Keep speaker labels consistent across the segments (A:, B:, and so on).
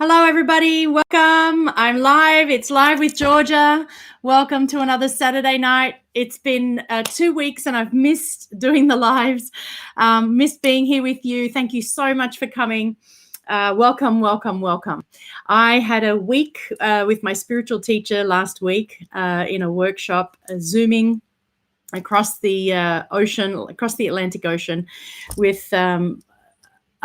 A: Hello, everybody. Welcome. I'm live. It's live with Georgia. Welcome to another Saturday night. It's been 2 weeks and I've missed doing the lives, missed being here with you. Thank you so much for coming. Welcome, welcome, welcome. I had a week with my spiritual teacher last week in a workshop, Zooming across the ocean, across the Atlantic Ocean with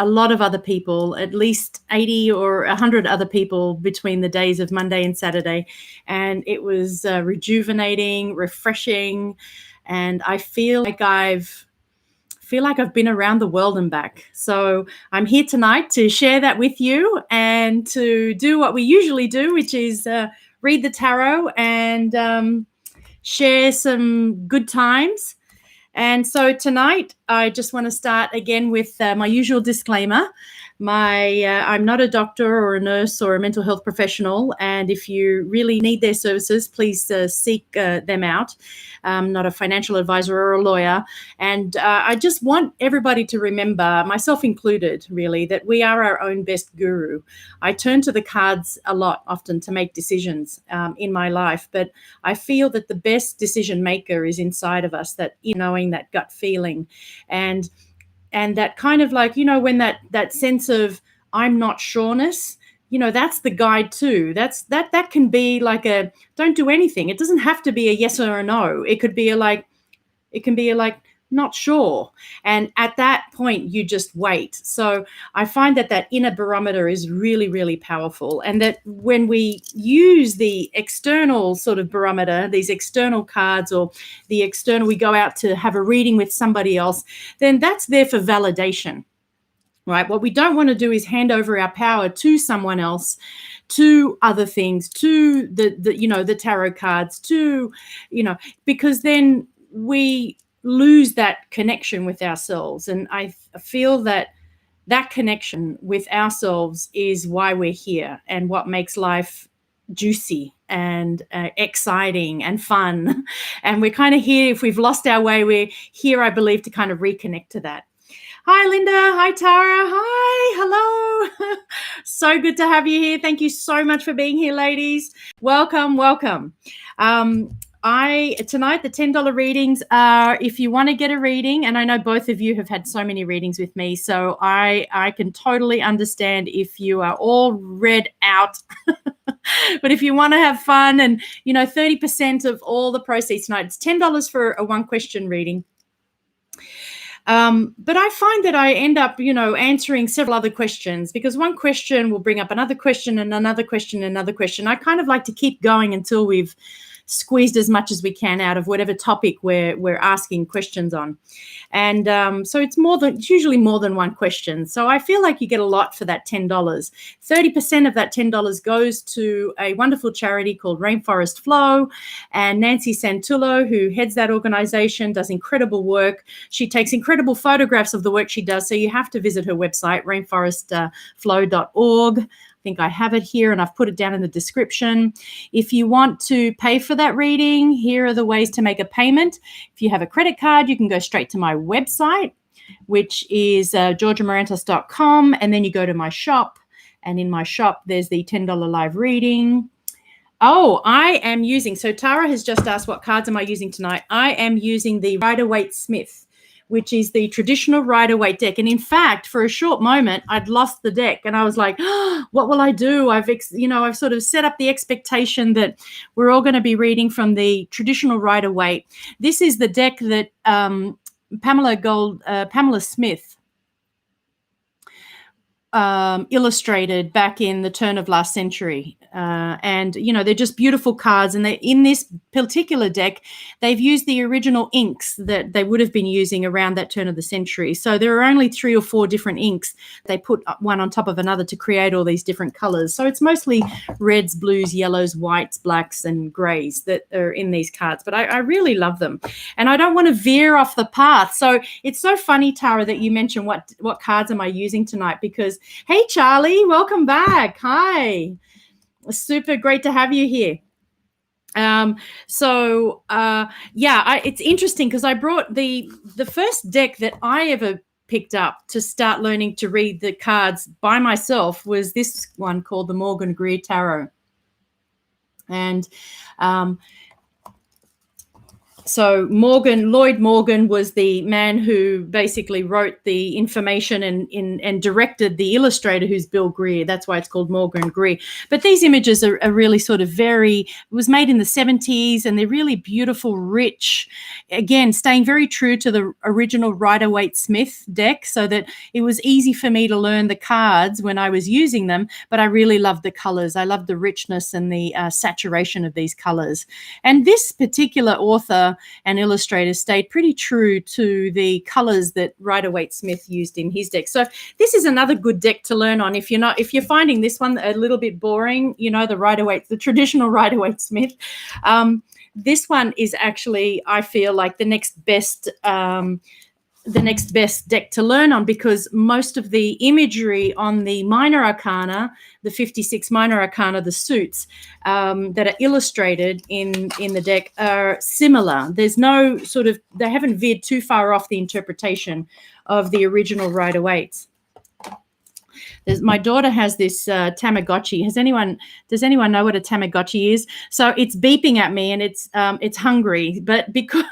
A: a lot of other people, at least 80 or 100 other people between the days of Monday and Saturday. And it was rejuvenating, refreshing. And I feel like I've been around the world and back. So I'm here tonight to share that with you and to do what we usually do, which is read the tarot and share some good times. And so tonight, I just want to start again with my usual disclaimer. I'm not a doctor or a nurse or a mental health professional. And if you really need their services, please seek them out. I'm not a financial advisor or a lawyer. And I just want everybody to remember, myself included, really, that we are our own best guru. I turn to the cards a lot, often, to make decisions in my life. But I feel that the best decision maker is inside of us, that knowing that gut feeling and that kind of like, when that sense of I'm not sureness, that's the guide too. That can be like a don't do anything. It doesn't have to be a yes or a no. It can be a like not sure. And at that point, you just wait. So I find that inner barometer is really, really powerful. And that when we use the external sort of barometer, these external cards or the external, we go out to have a reading with somebody else, then that's there for validation. Right? What we don't want to do is hand over our power to someone else, to other things, to the tarot cards, because then we lose that connection with ourselves. And I feel that connection with ourselves is why we're here and what makes life juicy and exciting and fun. And we're kind of here, if we've lost our way, we're here, I believe, to kind of reconnect to that. Hi, Linda. Hi, Tara. Hi. Hello. So good to have you here. Thank you so much for being here, ladies. Welcome, welcome. Tonight, the $10 readings are, if you want to get a reading, and I know both of you have had so many readings with me, so I can totally understand if you are all read out. But if you want to have fun and, 30% of all the proceeds tonight, it's $10 for a one-question reading. But I find that I end up, answering several other questions because one question will bring up another question and another question and another question. I kind of like to keep going until we've squeezed as much as we can out of whatever topic we're asking questions on. And so it's usually more than one question. So I feel like you get a lot for that $10. 30% of that $10 goes to a wonderful charity called Rainforest Flow. And Nancy Santullo, who heads that organization, does incredible work. She takes incredible photographs of the work she does. So you have to visit her website, rainforestflow.org. I think I have it here and I've put it down in the description. If you want to pay for that reading, here are the ways to make a payment. If you have a credit card, you can go straight to my website, which is georgiamarantos.com. And then you go to my shop. And in my shop, there's the $10 live reading. Oh, I am using, so Tara has just asked what cards am I using tonight. I am using the Rider-Waite-Smith, which is the traditional Rider-Waite deck. And in fact, for a short moment, I'd lost the deck and I was like, oh, what will I do? I've sort of set up the expectation that we're all going to be reading from the traditional Rider-Waite. This is the deck that Pamela Smith illustrated back in the turn of last century. And, they're just beautiful cards. And in this particular deck, they've used the original inks that they would have been using around that turn of the century. So there are only 3 or 4 different inks. They put one on top of another to create all these different colors. So it's mostly reds, blues, yellows, whites, blacks, and grays that are in these cards. But I really love them. And I don't want to veer off the path. So it's so funny, Tara, that you mentioned what cards am I using tonight, because hey, Charlie, welcome back. Hi. Super great to have you here. It's interesting because I brought the first deck that I ever picked up to start learning to read the cards by myself was this one called the Morgan Greer Tarot. And so Lloyd Morgan was the man who basically wrote the information and directed the illustrator, who's Bill Greer. That's why it's called Morgan Greer. But these images are really sort of it was made in the 70s, and they're really beautiful, rich, again, staying very true to the original Rider-Waite-Smith deck, so that it was easy for me to learn the cards when I was using them, but I really loved the colors. I loved the richness and the saturation of these colors. And this particular author and illustrator stayed pretty true to the colors that Rider-Waite-Smith used in his deck. So this is another good deck to learn on. If you're finding this one a little bit boring, the traditional Rider-Waite-Smith, this one is actually, I feel like, the next best deck to learn on, because most of the imagery on the minor arcana, the 56 minor arcana, the suits that are illustrated in the deck are similar. There's no they haven't veered too far off the interpretation of the original Rider-Waite. My daughter has this Tamagotchi. Does anyone know what a Tamagotchi is? So it's beeping at me, and it's hungry. But because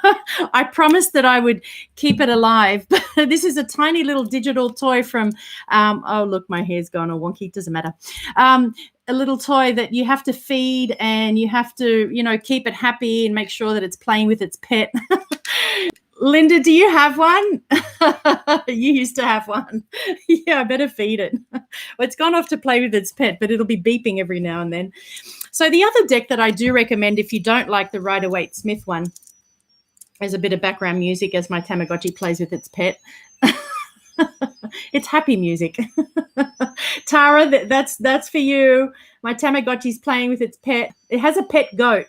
A: I promised that I would keep it alive. This is a tiny little digital toy from. Oh, look, my hair's gone all wonky. Doesn't matter. A little toy that you have to feed, and you have to, keep it happy and make sure that it's playing with its pet. Linda, do you have one? You used to have one. Yeah, I better feed it. Well, it's gone off to play with its pet, but it'll be beeping every now and then. So the other deck that I do recommend, if you don't like the Rider-Waite-Smith one, there's a bit of background music as my Tamagotchi plays with its pet. It's happy music. Tara, that's for you. My Tamagotchi's playing with its pet. It has a pet goat.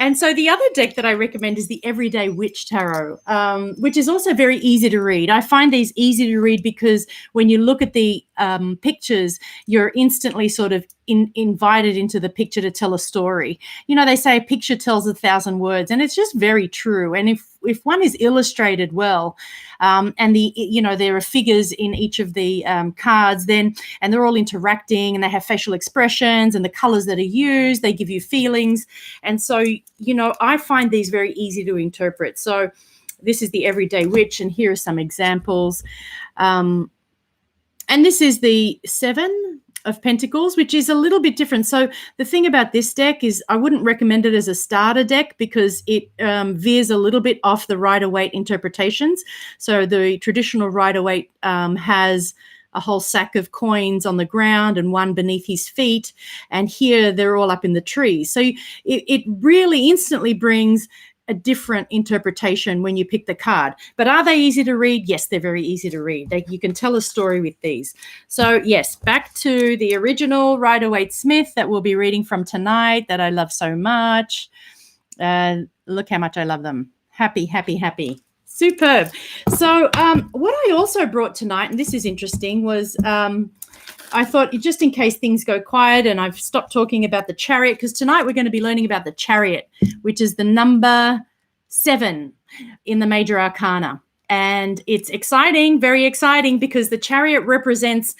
A: And so the other deck that I recommend is the Everyday Witch Tarot, which is also very easy to read. I find these easy to read because when you look at the pictures, you're instantly sort of invited into the picture to tell a story. They say a picture tells 1,000 words, and it's just very true. And if one is illustrated well, and there are figures in each of the cards, and they're all interacting, and they have facial expressions, and the colors that are used, they give you feelings. And so, I find these very easy to interpret. So this is the Everyday Witch, and here are some examples. And this is the 7 of Pentacles, which is a little bit different. So the thing about this deck is I wouldn't recommend it as a starter deck because it veers a little bit off the Rider-Waite interpretations. So the traditional Rider-Waite has a whole sack of coins on the ground and one beneath his feet. And here they're all up in the trees. So it really instantly brings a different interpretation when you pick the card. But are they easy to read? Yes, they're very easy to read. You can tell a story with these. So yes, back to the original Rider-Waite-Smith that we'll be reading from tonight that I love so much. Look how much I love them. Happy, happy, happy. Superb. So what I also brought tonight, and this is interesting, was I thought, just in case things go quiet and I've stopped talking about the Chariot, because tonight we're going to be learning about the Chariot, which is the number 7 in the major arcana. And it's exciting, very exciting, because the Chariot represents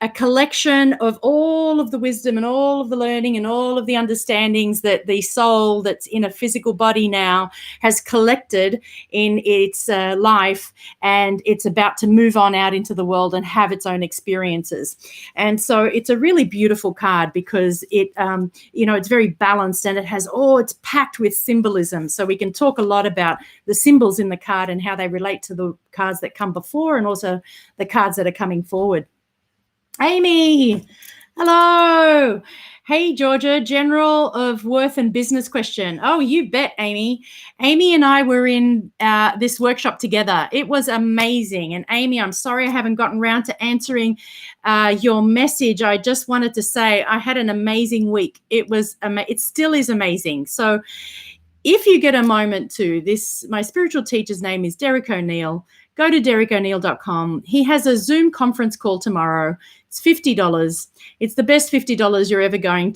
A: a collection of all of the wisdom and all of the learning and all of the understandings that the soul that's in a physical body now has collected in its life, and it's about to move on out into the world and have its own experiences. And so it's a really beautiful card because it, it's very balanced, and it's packed with symbolism. So we can talk a lot about the symbols in the card and how they relate to the cards that come before and also the cards that are coming forward. Amy, hello. Hey, Georgia, General of Worth and Business question. Oh, you bet, Amy. Amy and I were in this workshop together. It was amazing. And Amy, I'm sorry I haven't gotten around to answering your message. I just wanted to say I had an amazing week. It still is amazing. So if you get a moment to my spiritual teacher's name is Derek O'Neill. go to DerekO'Neill.com. He has a Zoom conference call tomorrow. It's $50. It's the best $50 you're ever going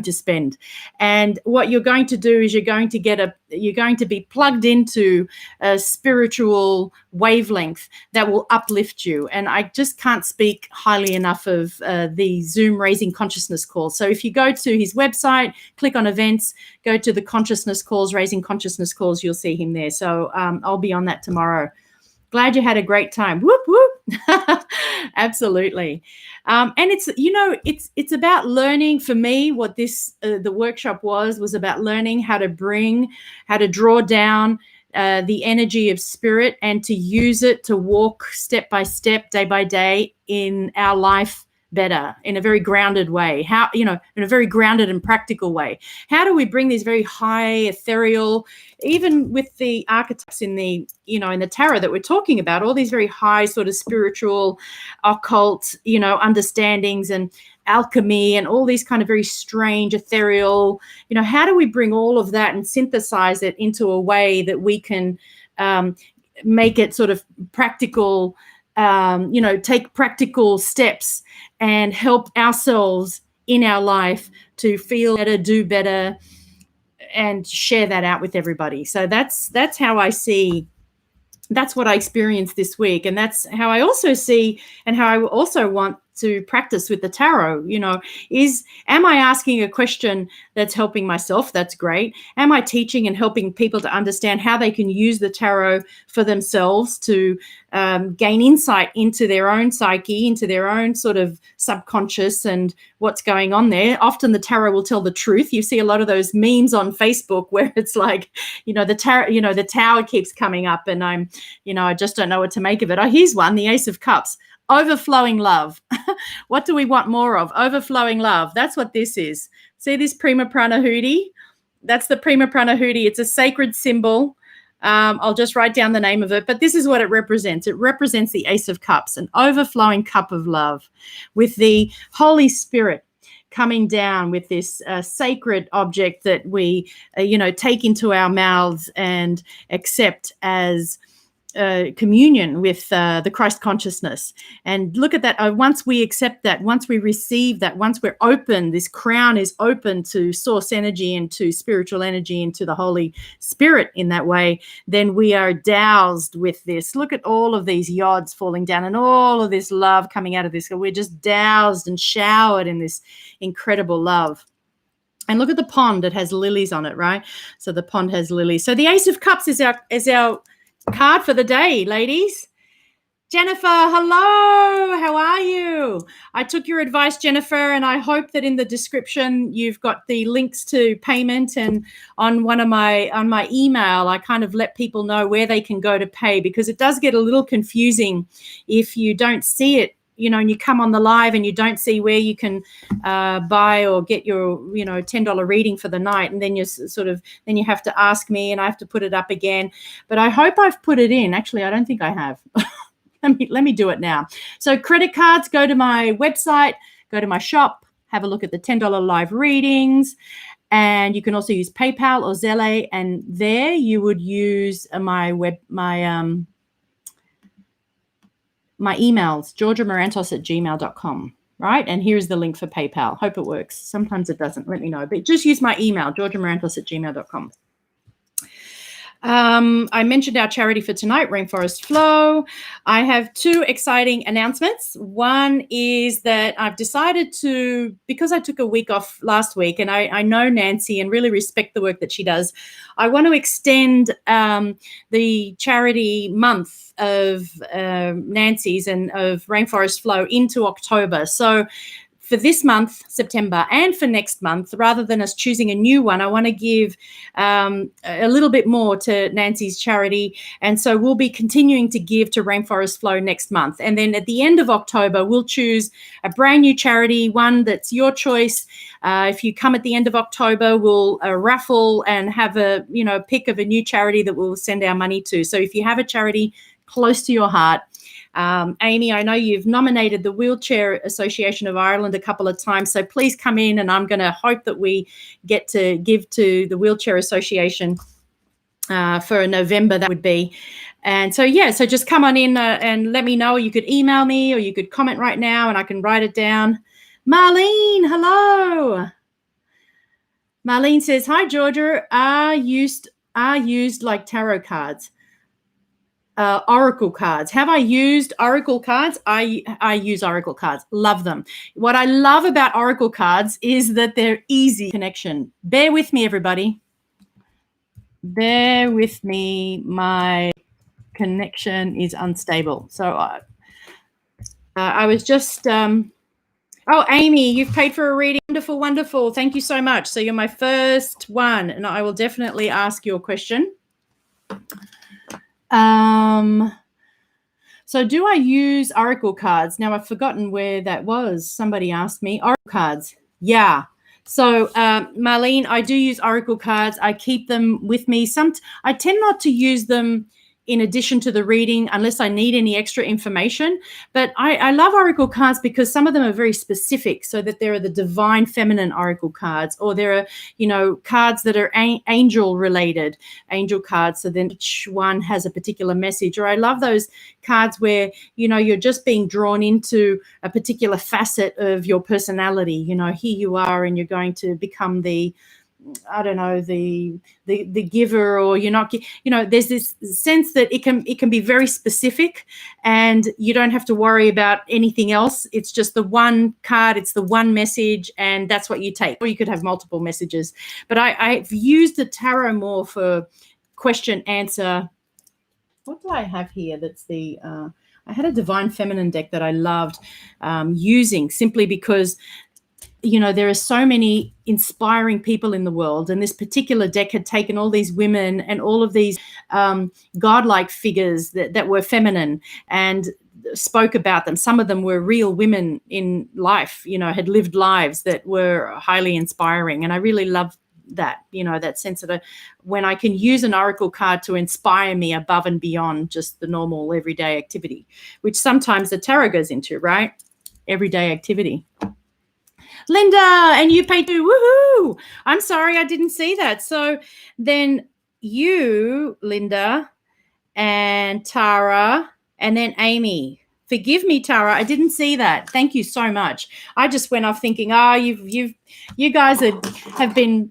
A: to spend. And what you're going to do is you're going to be plugged into a spiritual wavelength that will uplift you. And I just can't speak highly enough of the Zoom Raising Consciousness calls. So if you go to his website, click on events, go to the consciousness calls, Raising Consciousness calls, you'll see him there. So I'll be on that tomorrow. Glad you had a great time. Whoop, whoop. Absolutely. And it's about learning. For me, what the workshop was about learning how to draw down the energy of spirit and to use it to walk step by step, day by day in our life better, in a very grounded way. In a very grounded and practical way. How do we bring these very high ethereal, even with the archetypes in the tarot that we're talking about, all these very high sort of spiritual, occult, understandings and alchemy and all these kind of very strange ethereal, how do we bring all of that and synthesize it into a way that we can make it sort of practical, take practical steps and help ourselves in our life to feel better, do better, and share that out with everybody. So that's how I see. That's what I experienced this week. And that's how I also see and how I also want to practice with the tarot, am I asking a question that's helping myself? That's great. Am I teaching and helping people to understand how they can use the tarot for themselves to gain insight into their own psyche, into their own sort of subconscious and what's going on there? Often the tarot will tell the truth. You see a lot of those memes on Facebook where it's like, the tarot, the tower keeps coming up and I just don't know what to make of it. Oh, here's one, the Ace of Cups. Overflowing love. What do we want more of? Overflowing love. That's what this is. See this Prima Pranahudi? That's the Prima Pranahudi. It's a sacred symbol. I'll just write down the name of it. But this is what it represents. It represents the Ace of Cups, an overflowing cup of love with the Holy Spirit coming down with this sacred object that we, take into our mouths and accept as communion with the Christ consciousness. And look at that. Once we accept that, once we receive that, once we're open, this crown is open to source energy and to spiritual energy and to the Holy Spirit in that way, then we are doused with this. Look at all of these yods falling down and all of this love coming out of this. We're just doused and showered in this incredible love. And look at the pond. It has lilies on it, right? So the pond has lilies. So the Ace of Cups is our card for the day, ladies. Jennifer, hello. How are you? I took your advice, Jennifer, and I hope that in the description you've got the links to payment, and on my email I kind of let people know where they can go to pay, because it does get a little confusing if you don't see it, and you come on the live and you don't see where you can buy or get your, $10 reading for the night. And then then you have to ask me and I have to put it up again. But I hope I've put it in. Actually, I don't think I have. Let me do it now. So credit cards, go to my website, go to my shop, have a look at the $10 live readings. And you can also use PayPal or Zelle. And there you would use my emails, georgiamarantos@gmail.com, right? And here's the link for PayPal. Hope it works. Sometimes it doesn't. Let me know. But just use my email, georgiamarantos@gmail.com. I mentioned our charity for tonight, Rainforest Flow. I have two exciting announcements. One is that I've decided to, because I took a week off last week and I know Nancy and really respect the work that she does, I want to extend the charity month of Nancy's and of Rainforest Flow into October. So for this month, September, and for next month, rather than us choosing a new one, I want to give a little bit more to Nancy's charity. And so we'll be continuing to give to Rainforest Flow next month. And then at the end of October, we'll choose a brand new charity, one that's your choice. If you come at the end of October, we'll raffle and have a pick of a new charity that we'll send our money to. So if you have a charity close to your heart, Amy, I know you've nominated the Wheelchair Association of Ireland a couple of times, so please come in, and I'm going to hope that we get to give to the Wheelchair Association for November, that would be. And so, yeah, so just come on in and let me know. You could email me or you could comment right now and I can write it down. Marlene, hello. Marlene says, hi, Georgia. Are used like tarot cards, oracle cards. Have I used oracle cards? I use oracle cards. Love them. What I love about oracle cards is that they're easy connection. Bear with me, everybody. Bear with me. My connection is unstable. So I was just... oh, Amy, you've paid for a reading. Wonderful, wonderful. Thank you so much. So you're my first one, and I will definitely ask your question. So do I use oracle cards? Now, I've forgotten where that was. Somebody asked me. Oracle cards. Yeah. So, Marlene, I do use oracle cards. I keep them with me. I tend not to use them in addition to the reading unless I need any extra information. But I love oracle cards because some of them are very specific, so that there are the divine feminine oracle cards, or there are, cards that are angel related, angel cards. So then each one has a particular message. Or I love those cards where, you're just being drawn into a particular facet of your personality. Here you are and you're going to become the giver, or you're not, there's this sense that it can be very specific and you don't have to worry about anything else. It's just the one card, it's the one message, and that's what you take. Or you could have multiple messages. But I've used the tarot more for question answer. What do I have here? That's the I had a divine feminine deck that I loved using, simply because there are so many inspiring people in the world, and this particular deck had taken all these women and all of these godlike figures that were feminine and spoke about them. Some of them were real women in life, had lived lives that were highly inspiring. And I really love that, that sense that when I can use an oracle card to inspire me above and beyond just the normal everyday activity, which sometimes the tarot goes into, right? Everyday activity. Linda, and you paid too. Woohoo! I'm sorry, I didn't see that. So then you, Linda, and Tara, and then Amy. Forgive me, Tara, I didn't see that. Thank you so much. I just went off thinking, you guys have been,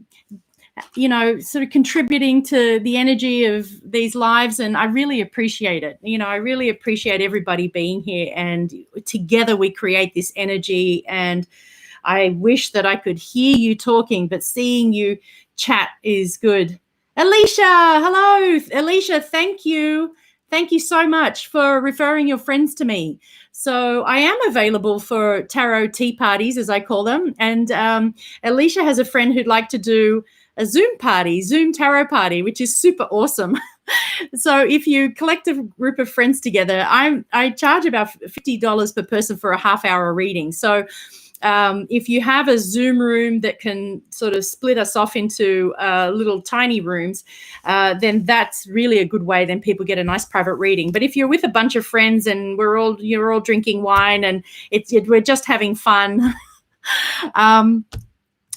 A: sort of contributing to the energy of these lives, and I really appreciate it. I really appreciate everybody being here, and together we create this energy. And I wish that I could hear you talking, but seeing you chat is good. Alicia, hello. Alicia, thank you. Thank you so much for referring your friends to me. So I am available for tarot tea parties, as I call them. And Alicia has a friend who'd like to do a Zoom tarot party, which is super awesome. So if you collect a group of friends together, I charge about $50 per person for a half-hour reading. So if you have a Zoom room that can sort of split us off into little tiny rooms, then that's really a good way. Then people get a nice private reading. But if you're with a bunch of friends and you're all drinking wine and we're just having fun,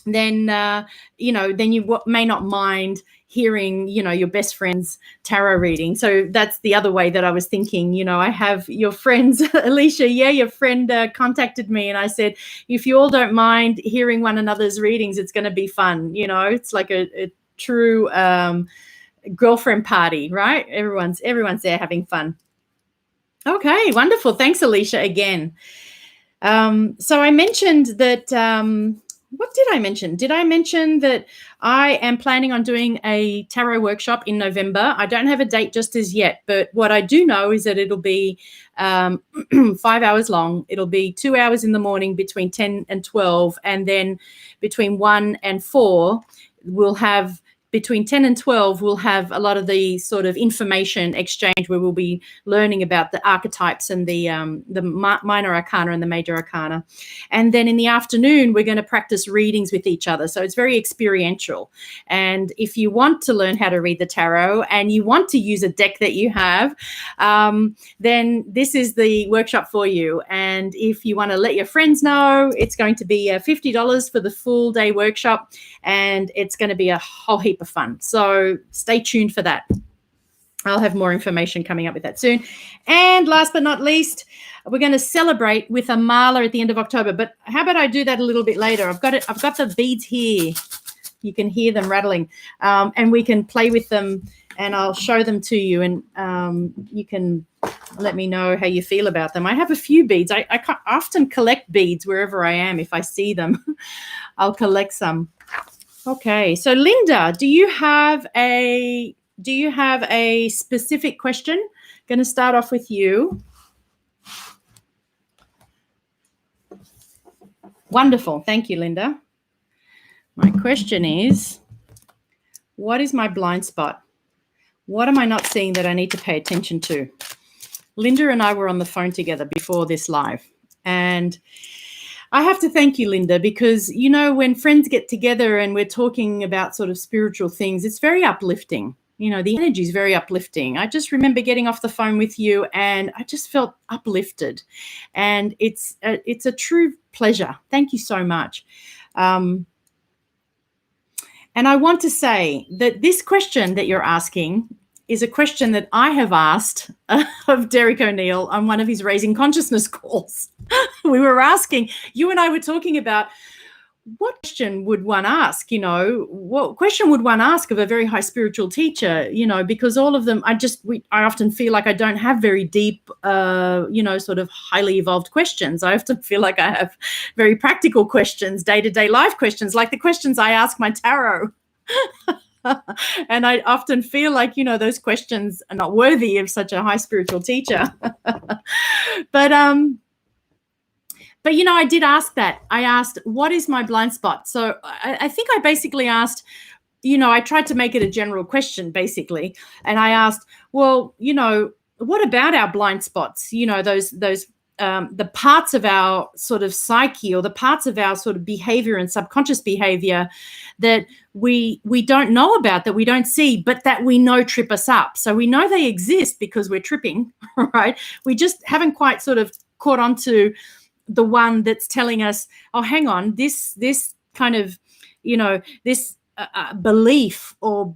A: then you may not mind hearing, your best friend's tarot reading. So that's the other way that I was thinking. I have your friends, Alicia, your friend contacted me and I said, if you all don't mind hearing one another's readings, it's going to be fun. It's like a true girlfriend party, right? Everyone's there having fun. Okay, wonderful. Thanks, Alicia, again. So I mentioned that... what did I mention? Did I mention that I am planning on doing a tarot workshop in November? I don't have a date just as yet, but what I do know is that it'll be 5 hours long. It'll be 2 hours in the morning between 10 and 12, and then between 1 and 4, between 10 and 12, we'll have a lot of the sort of information exchange where we'll be learning about the archetypes and the minor arcana and the major arcana. And then in the afternoon, we're going to practice readings with each other. So it's very experiential. And if you want to learn how to read the tarot and you want to use a deck that you have, then this is the workshop for you. And if you want to let your friends know, it's going to be $50 for the full day workshop, and it's going to be a whole heap of fun. So stay tuned for that. I'll have more information coming up with that soon. And last but not least, we're going to celebrate with a mala at the end of October. But how about I do that a little bit later? I've got the beads here. You can hear them rattling, and we can play with them, and I'll show them to you, and you can let me know how you feel about them. I have a few beads. I often collect beads wherever I am. If I see them, I'll collect some. Okay, so Linda, do you have a specific question? Going to start off with you. Wonderful. Thank you, Linda. My question is, what is my blind spot? What am I not seeing that I need to pay attention to? Linda and I were on the phone together before this live, and I have to thank you, Linda, because, you know, when friends get together and we're talking about sort of spiritual things, it's very uplifting. You know, the energy is very uplifting. I just remember getting off the phone with you and I just felt uplifted. And it's a true pleasure. Thank you so much. And I want to say that this question that you're asking is a question that I have asked of Derek O'Neill on one of his Raising Consciousness calls. We were asking, you and I were talking about what question would one ask, you know, what question would one ask of a very high spiritual teacher, you know, because all of them, I often feel like I don't have very deep, you know, sort of highly evolved questions. I often feel like I have very practical questions, day-to-day life questions, like the questions I ask my tarot. And I often feel like, you know, those questions are not worthy of such a high spiritual teacher. But, you know, I did ask that. I asked, what is my blind spot? So I think I basically asked, you know, I tried to make it a general question, basically. And I asked, well, you know, what about our blind spots? You know, those the parts of our sort of psyche, or the parts of our sort of behavior and subconscious behavior that we don't know about, that we don't see, but that we know trip us up. So we know they exist because we're tripping, right? We just haven't quite sort of caught on to the one that's telling us, oh, hang on, this kind of, you know, this belief or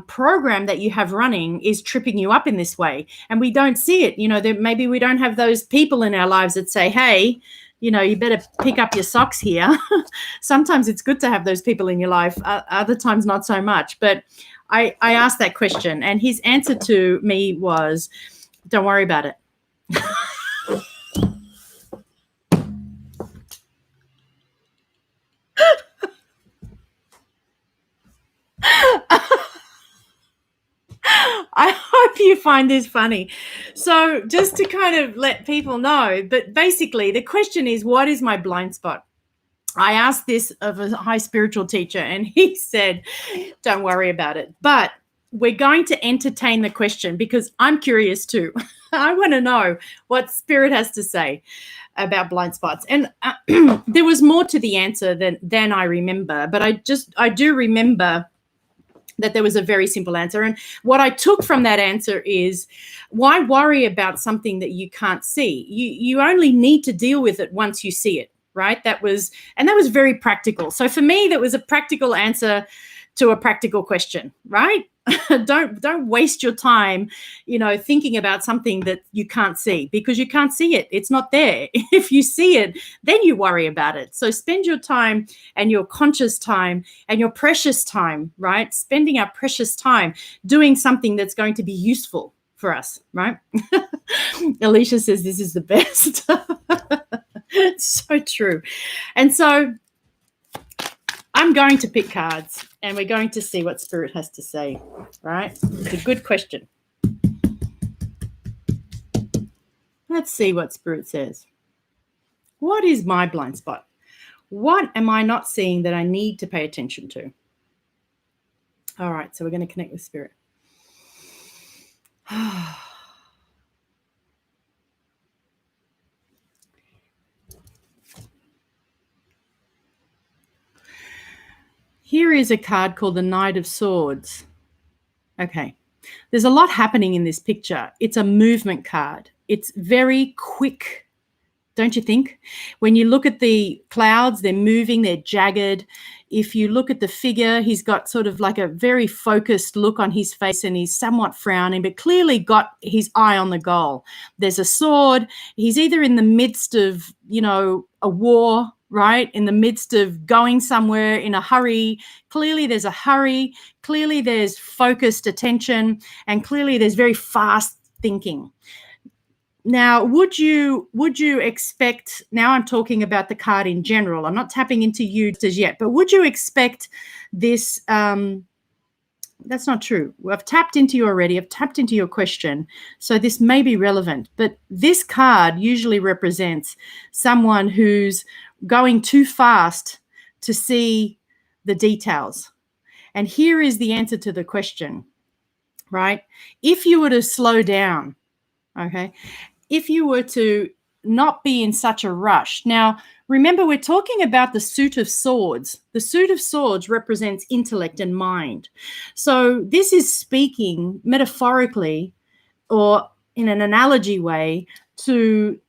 A: program that you have running is tripping you up in this way, and we don't see it. You know, maybe we don't have those people in our lives that say, hey, you know, you better pick up your socks here. Sometimes it's good to have those people in your life, other times not so much. But I asked that question, and his answer to me was, don't worry about it. I hope you find this funny. So just to kind of let people know, but basically the question is, what is my blind spot? I asked this of a high spiritual teacher, and he said, don't worry about it. But we're going to entertain the question because I'm curious too. I want to know what Spirit has to say about blind spots. And there was more to the answer than I remember, but I do remember that there was a very simple answer. And what I took from that answer is, why worry about something that you can't see? You only need to deal with it once you see it, right? That was very practical. So for me, that was a practical answer to a practical question, right? Don't waste your time, you know, thinking about something that you can't see, because you can't see it. It's not there. If you see it, then you worry about it. So spend your time and your conscious time and your precious time, right? Spending our precious time doing something that's going to be useful for us, right? Alicia says this is the best. It's so true. And so I'm going to pick cards, and we're going to see what Spirit has to say, right? It's a good question. Let's see what Spirit says. What is my blind spot? What am I not seeing that I need to pay attention to? All right, so we're going to connect with Spirit. Here is a card called the Knight of Swords. Okay, there's a lot happening in this picture. It's a movement card. It's very quick don't you think? When you look at the clouds, they're moving, they're jagged. If you look at the figure, he's got sort of like a very focused look on his face, and he's somewhat frowning, but clearly got his eye on the goal. There's a sword. He's either in the midst of, a war, right? In the midst of going somewhere in a hurry. Clearly there's a hurry. Clearly there's focused attention, and clearly there's very fast thinking. Now, would you expect, now I'm talking about the card in general, I'm not tapping into you as yet, but would you expect this, that's not true. I've tapped into you already, I've tapped into your question, so this may be relevant, but this card usually represents someone who's going too fast to see the details. And here is the answer to the question, right? If you were to slow down, okay, if you were to not be in such a rush. Now, remember, we're talking about the suit of swords. The suit of swords represents intellect and mind. So this is speaking metaphorically or in an analogy way to,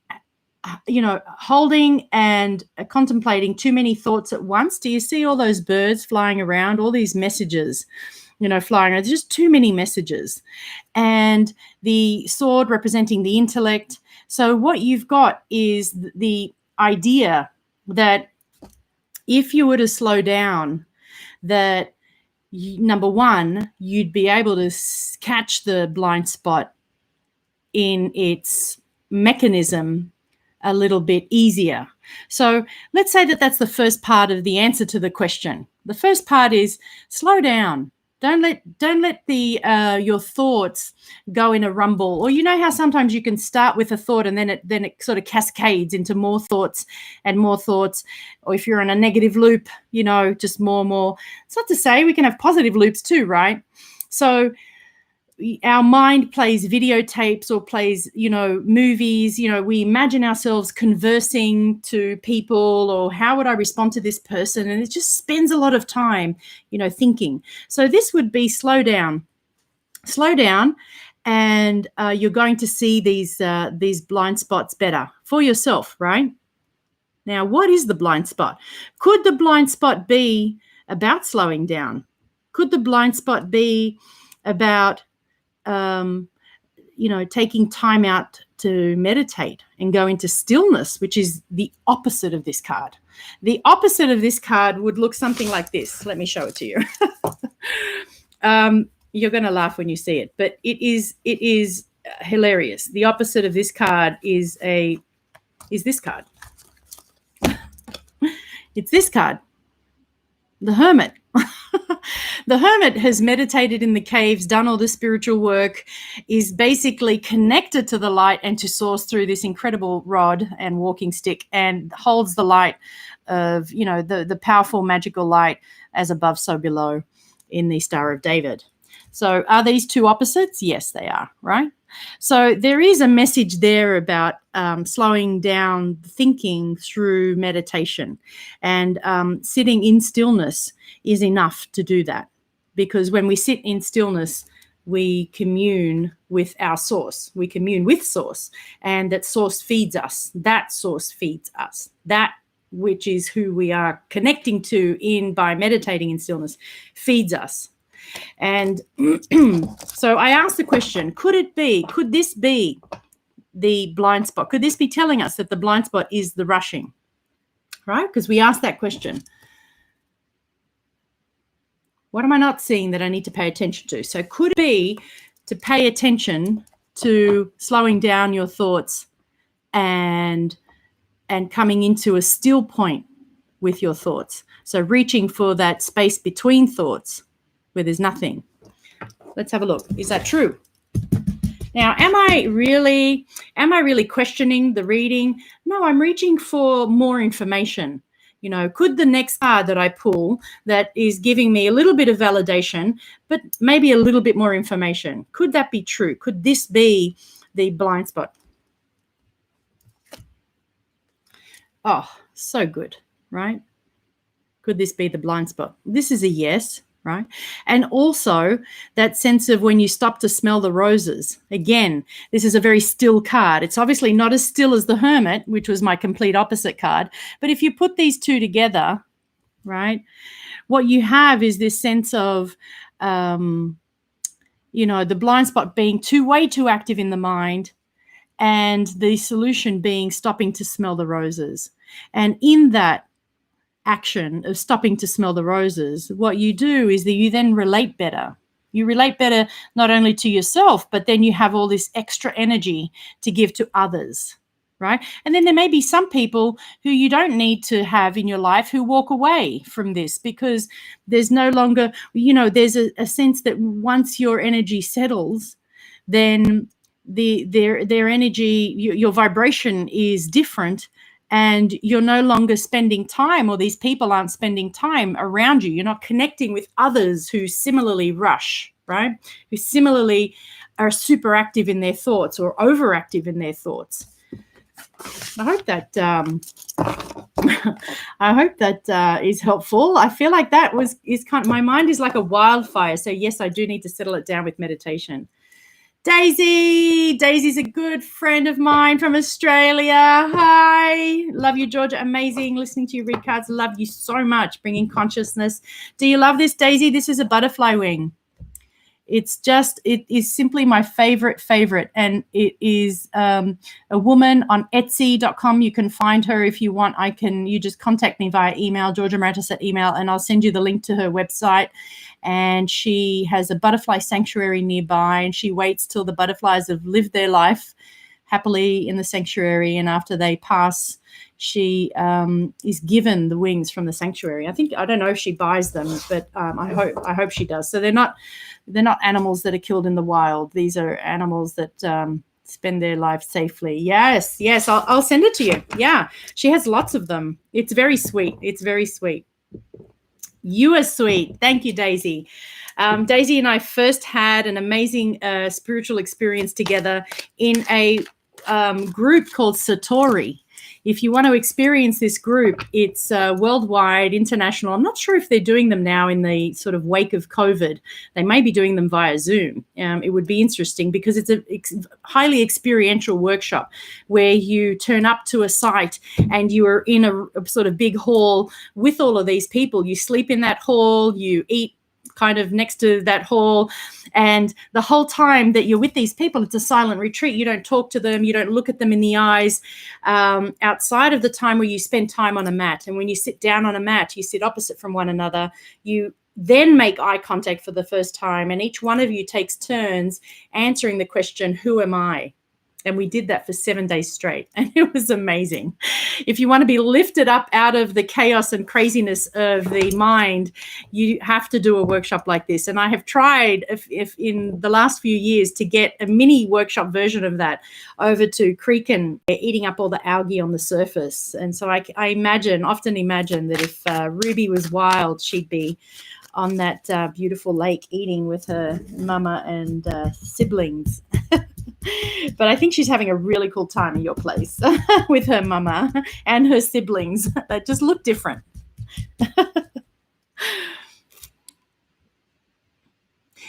A: holding and contemplating too many thoughts at once. Do you see all those birds flying around, all these messages? Flying around. There's just too many messages. And the sword representing the intellect. So what you've got is the idea that if you were to slow down, that number one, you'd be able to catch the blind spot in its mechanism a little bit easier. So let's say that that's the first part of the answer to the question. The first part is slow down. Don't let the your thoughts go in a rumble. Or how sometimes you can start with a thought and then it sort of cascades into more thoughts and more thoughts. Or if you're in a negative loop, just more and more. It's not to say we can have positive loops too, right? So our mind plays videotapes or plays, movies. We imagine ourselves conversing to people, or how would I respond to this person? And it just spends a lot of time, thinking. So this would be slow down, and you're going to see these blind spots better for yourself, right? Now, what is the blind spot? Could the blind spot be about slowing down? Could the blind spot be about taking time out to meditate and go into stillness, which is the opposite of this card? The opposite of this card would look something like this. Let me show it to you. You're going to laugh when you see it, but it is hilarious. The opposite of this card is this card. It's this card, the Hermit. The Hermit has meditated in the caves, done all the spiritual work, is basically connected to the light and to source through this incredible rod and walking stick, and holds the light of, the powerful magical light, as above, so below, in the Star of David. So are these two opposites? Yes, they are, right? So there is a message there about slowing down thinking through meditation, and sitting in stillness is enough to do that, because when we sit in stillness, we commune with our source. We commune with source, and that source feeds us. That source feeds us. That which is who we are connecting to by meditating in stillness feeds us. And so I asked the question, could this be the blind spot? Could this be telling us that the blind spot is the rushing, right? Because we asked that question. What am I not seeing that I need to pay attention to? So could it be to pay attention to slowing down your thoughts and coming into a still point with your thoughts? So reaching for that space between thoughts where there's nothing. Let's have a look. Is that true? Now, am I really questioning the reading? No, I'm reaching for more information. Could the next card that I pull that is giving me a little bit of validation, but maybe a little bit more information, could that be true? Could this be the blind spot? Oh, so good, right? Could this be the blind spot? This is a yes. right? And also that sense of when you stop to smell the roses. Again, this is a very still card. It's obviously not as still as the Hermit, which was my complete opposite card. But if you put these two together, right, what you have is this sense of, the blind spot being way too active in the mind, and the solution being stopping to smell the roses. And in that action of stopping to smell the roses, what you do is that you then relate better. You relate better not only to yourself, but then you have all this extra energy to give to others, right? And then there may be some people who you don't need to have in your life who walk away from this because there's no longer, there's a sense that once your energy settles, then their energy, your vibration is different, and you're no longer spending time, or these people aren't spending time around you. You're not connecting with others who similarly rush, right? Who similarly are super active in their thoughts or overactive in their thoughts. I hope that is helpful. I feel like that is kind of, my mind is like a wildfire. So yes, I do need to settle it down with meditation. Daisy's a good friend of mine from Australia. Hi. Love you, Georgia. Amazing listening to you read cards. Love you so much. Bringing consciousness. Do you love this, Daisy? This is a butterfly wing. It is simply my favorite. And it is a woman on Etsy.com. You can find her if you want. You just contact me via email, georgiamarantos@email, and I'll send you the link to her website. And she has a butterfly sanctuary nearby, and she waits till the butterflies have lived their life happily in the sanctuary, and after they pass, she is given the wings from the sanctuary. I don't know if she buys them, but I hope she does. So they're not animals that are killed in the wild. These are animals that spend their life safely. Yes, I'll send it to you. Yeah, she has lots of them. It's very sweet. You are sweet. Thank you, Daisy. Daisy and I first had an amazing spiritual experience together in a group called Satori. If you want to experience this group, it's worldwide, international. I'm not sure if they're doing them now in the sort of wake of COVID. They may be doing them via Zoom. It would be interesting because it's a highly experiential workshop where you turn up to a site and you are in a sort of big hall with all of these people. You sleep in that hall, you eat kind of next to that hall, and the whole time that you're with these people, it's a silent retreat. You don't talk to them, you don't look at them in the eyes, outside of the time where you spend time on a mat. And when you sit down on a mat, you sit opposite from one another. You then make eye contact for the first time, and each one of you takes turns answering the question, who am I? And we did that for 7 days straight, and it was amazing. If you want to be lifted up out of the chaos and craziness of the mind, you have to do a workshop like this. And I have tried, if in the last few years, to get a mini workshop version of that over to Creeken, eating up all the algae on the surface. And so I often imagine that if Ruby was wild, she'd be on that beautiful lake eating with her mama and siblings. But I think she's having a really cool time in your place with her mama and her siblings that just look different.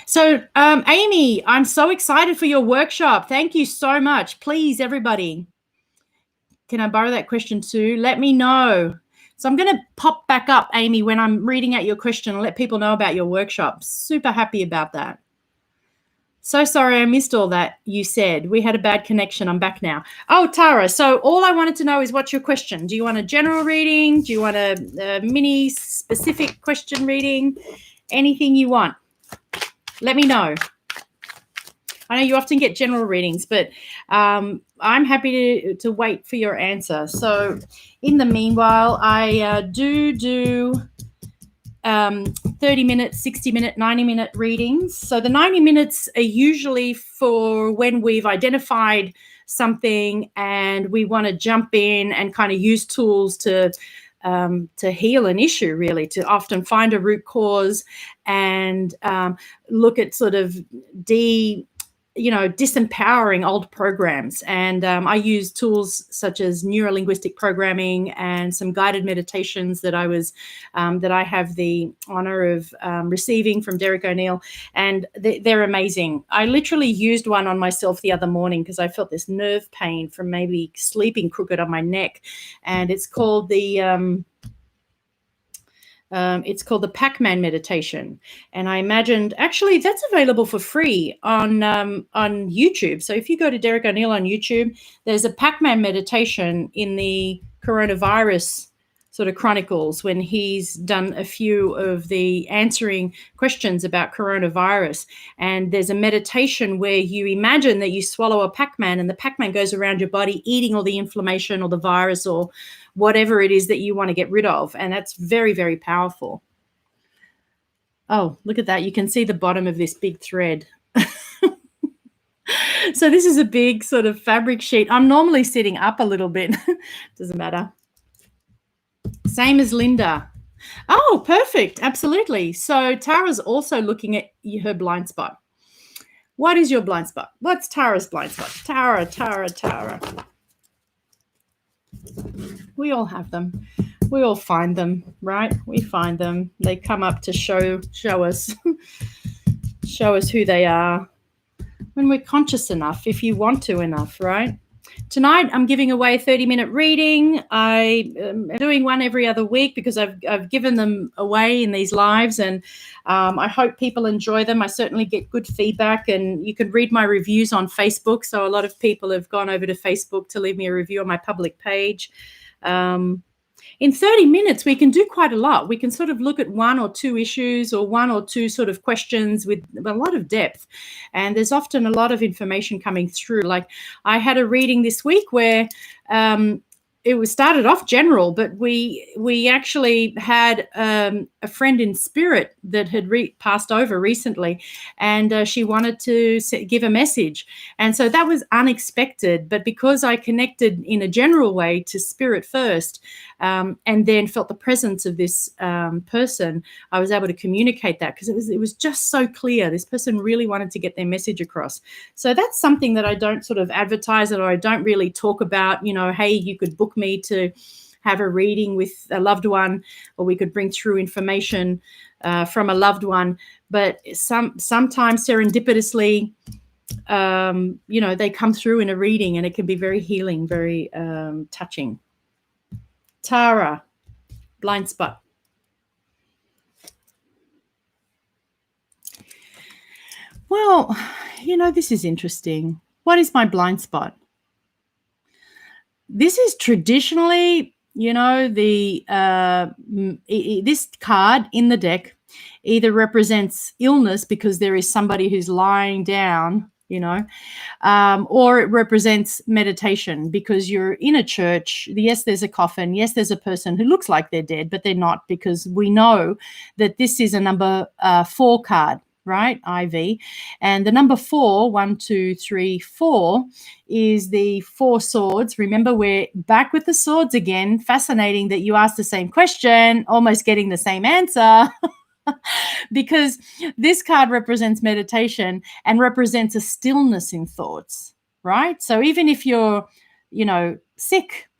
A: So, Amy, I'm so excited for your workshop. Thank you so much. Please, everybody, can I borrow that question too? Let me know. So I'm going to pop back up, Amy, when I'm reading out your question and let people know about your workshop. Super happy about that. So sorry I missed all that you said. We had a bad connection. I'm back now. Oh, Tara, so all I wanted to know is what's your question? Do you want a general reading? Do you want a mini specific question reading? Anything you want. Let me know. I know you often get general readings, but I'm happy to wait for your answer. So in the meanwhile, I do 30-minute, 60-minute, 90-minute readings. So the 90 minutes are usually for when we've identified something and we want to jump in and kind of use tools to heal an issue, really, to often find a root cause and look at sort of disempowering old programs. And I use tools such as neuro-linguistic programming and some guided meditations that I have the honor of receiving from Derek O'Neill, and they're amazing. I literally used one on myself the other morning because I felt this nerve pain from maybe sleeping crooked on my neck, and it's called the Pac-Man meditation. And I imagined, actually, that's available for free on YouTube. So if you go to Derek O'Neill on YouTube, there's a Pac-Man meditation in the coronavirus sort of chronicles when he's done a few of the answering questions about coronavirus. And there's a meditation where you imagine that you swallow a Pac-Man and the Pac-Man goes around your body eating all the inflammation or the virus or whatever it is that you want to get rid of. And that's very, very powerful. Oh, look at that. You can see the bottom of this big thread. So this is a big sort of fabric sheet. I'm normally sitting up a little bit. Doesn't matter. Same as Linda. Oh, perfect. Absolutely. So Tara's also looking at her blind spot. What is your blind spot? What's Tara's blind spot? Tara. We all have them. We all find them, right? We find them. They come up to show us show us who they are when we're conscious enough, if you want to enough, right? Tonight, I'm giving away a 30-minute reading. I am doing one every other week because I've given them away in these lives, and I hope people enjoy them. I certainly get good feedback, and you can read my reviews on Facebook. So a lot of people have gone over to Facebook to leave me a review on my public page. In 30 minutes, we can do quite a lot. We can sort of look at one or two issues or one or two sort of questions with a lot of depth. And there's often a lot of information coming through. Like I had a reading this week where it was started off general, but we actually had a friend in spirit that had passed over recently, and she wanted to give a message. And so that was unexpected, but because I connected in a general way to spirit first, and then felt the presence of this person, I was able to communicate that because it was just so clear. This person really wanted to get their message across. So that's something that I don't sort of advertise or I don't really talk about, hey, you could book me to have a reading with a loved one, or we could bring through information from a loved one. But sometimes serendipitously, they come through in a reading, and it can be very healing, very touching. Tara, blind spot. Well, this is interesting. What is my blind spot? This is traditionally, this card in the deck either represents illness because there is somebody who's lying down, or it represents meditation because you're in a church. Yes, there's a coffin. Yes, there's a person who looks like they're dead, but they're not, because we know that this is a number 4 card. Right, IV, and the number 4, 1, 2, 3, 4, is the 4 swords. Remember, we're back with the swords again. Fascinating that you asked the same question, almost getting the same answer, because this card represents meditation and represents a stillness in thoughts. Right, so even if you're, sick,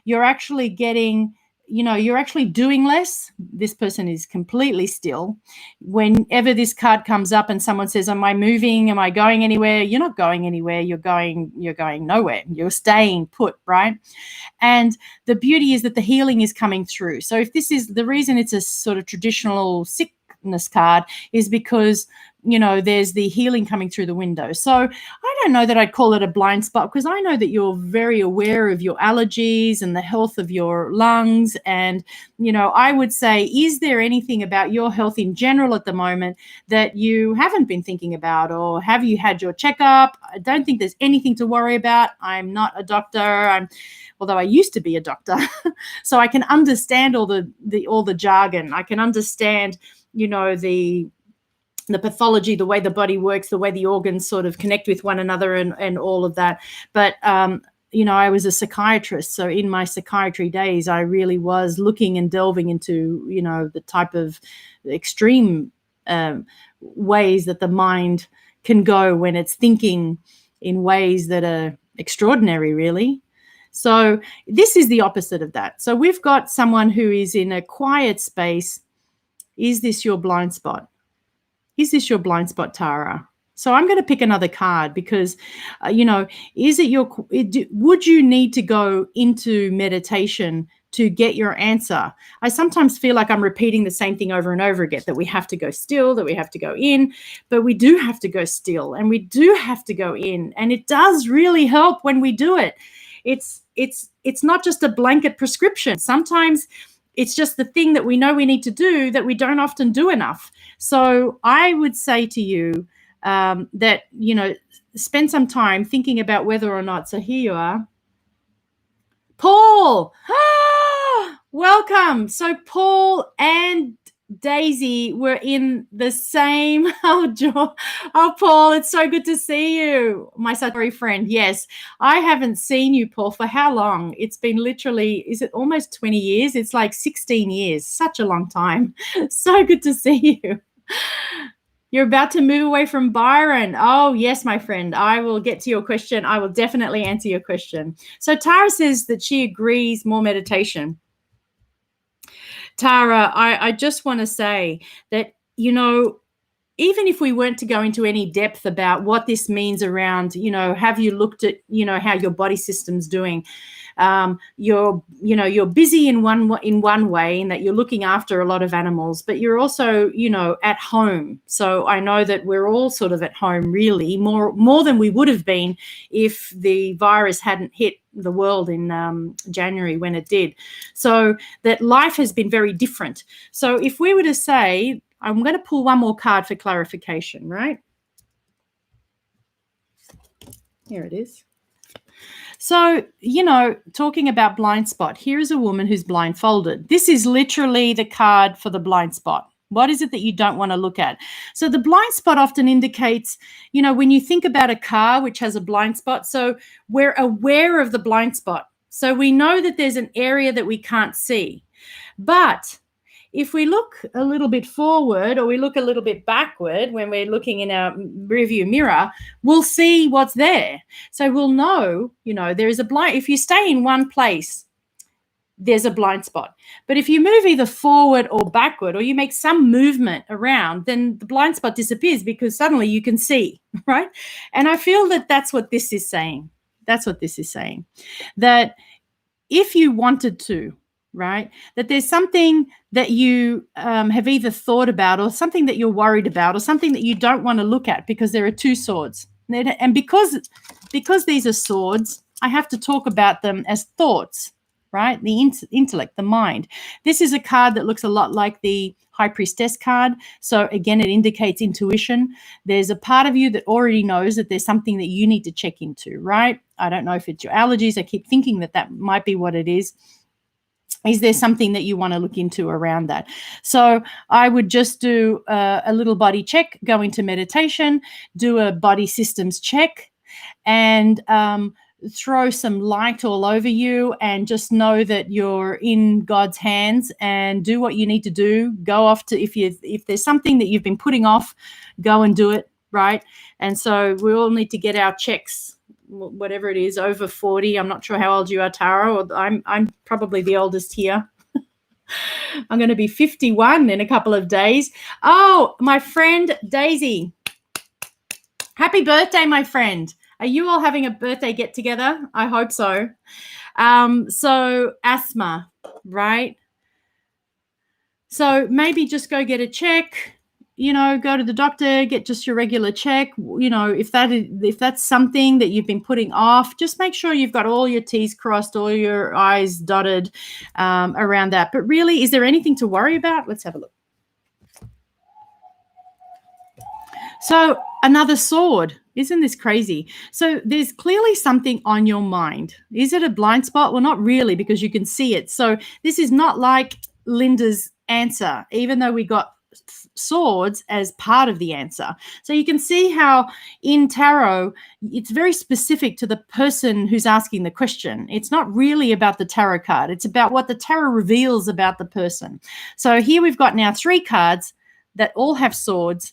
A: you're actually getting. You're actually doing less. This person is completely still. Whenever this card comes up and someone says, am I moving? Am I going anywhere? You're not going anywhere. You're going nowhere. You're staying put, right? And the beauty is that the healing is coming through. So if this is the reason it's a sort of traditional sickness card, is because there's the healing coming through the window. So I don't know that I'd call it a blind spot, because I know that you're very aware of your allergies and the health of your lungs. And, I would say, is there anything about your health in general at the moment that you haven't been thinking about, or have you had your checkup? I don't think there's anything to worry about. I'm not a doctor. Although I used to be a doctor, so I can understand all the jargon. I can understand, the pathology, the way the body works, the way the organs sort of connect with one another, and all of that. But, I was a psychiatrist. So in my psychiatry days, I really was looking and delving into, the type of extreme ways that the mind can go when it's thinking in ways that are extraordinary, really. So this is the opposite of that. So we've got someone who is in a quiet space. Is this your blind spot? Is this your blind spot, Tara? So I'm going to pick another card because, is it would you need to go into meditation to get your answer? I sometimes feel like I'm repeating the same thing over and over again, that we have to go still, that we have to go in, but we do have to go still and we do have to go in. And it does really help when we do it. It's not just a blanket prescription. Sometimes it's just the thing that we know we need to do that we don't often do enough. So I would say to you that, spend some time thinking about whether or not. So here you are. Paul, welcome. So Paul and Daisy were in the same. Oh, Paul, it's so good to see you, my Satori friend. Yes, I haven't seen you, Paul, for how long? It's been literally, is it almost 20 years? It's like 16 years. Such a long time. So good to see you. You're about to move away from Byron. Oh, yes, my friend. I will get to your question. I will definitely answer your question. So Tara says that she agrees more meditation. Tara, I just want to say that, even if we weren't to go into any depth about what this means around, have you looked at, how your body system's doing? You're busy in one way, in that you're looking after a lot of animals, but you're also, at home. So I know that we're all sort of at home, really, more than we would have been if the virus hadn't hit the world in January when it did. So that life has been very different. So if we were to say, I'm going to pull one more card for clarification, right? Here it is. So, talking about blind spot, here is a woman who's blindfolded. This is literally the card for the blind spot. What is it that you don't want to look at? So the blind spot often indicates, when you think about a car which has a blind spot, so we're aware of the blind spot. So we know that there's an area that we can't see. But if we look a little bit forward or we look a little bit backward when we're looking in our rearview mirror, we'll see what's there. So we'll know, there is a blind. If you stay in one place, there's a blind spot. But if you move either forward or backward, or you make some movement around, then the blind spot disappears because suddenly you can see, right? And I feel that that's what this is saying. That's what this is saying. That if you wanted to, right, that there's something that you have either thought about or something that you're worried about or something that you don't want to look at, because there are two swords. And because these are swords, I have to talk about them as thoughts, right? The intellect, the mind. This is a card that looks a lot like the High Priestess card. So again, it indicates intuition. There's a part of you that already knows that there's something that you need to check into, right? I don't know if it's your allergies. I keep thinking that might be what it is. Is there something that you want to look into around that? So I would just do a little body check, go into meditation, do a body systems check, and throw some light all over you, and just know that you're in God's hands, and do what you need to do. Go off to, if there's something that you've been putting off, go and do it, right? And so we all need to get our checks, whatever it is, over 40. I'm not sure how old you are, Tara, or I'm probably the oldest here. I'm going to be 51 in a couple of days. Oh, my friend Daisy. Happy birthday, my friend. Are you all having a birthday get together? I hope so. So asthma, right? So maybe just go get a check, go to the doctor, get just your regular check. If that's something that you've been putting off, just make sure you've got all your T's crossed, all your I's dotted around that. But really, is there anything to worry about? Let's have a look. So another sword. Isn't this crazy? So there's clearly something on your mind. Is it a blind spot? Well, not really, because you can see it. So this is not like Linda's answer, even though we got swords as part of the answer. So you can see how in tarot, it's very specific to the person who's asking the question. It's not really about the tarot card. It's about what the tarot reveals about the person. So here we've got now 3 cards that all have swords.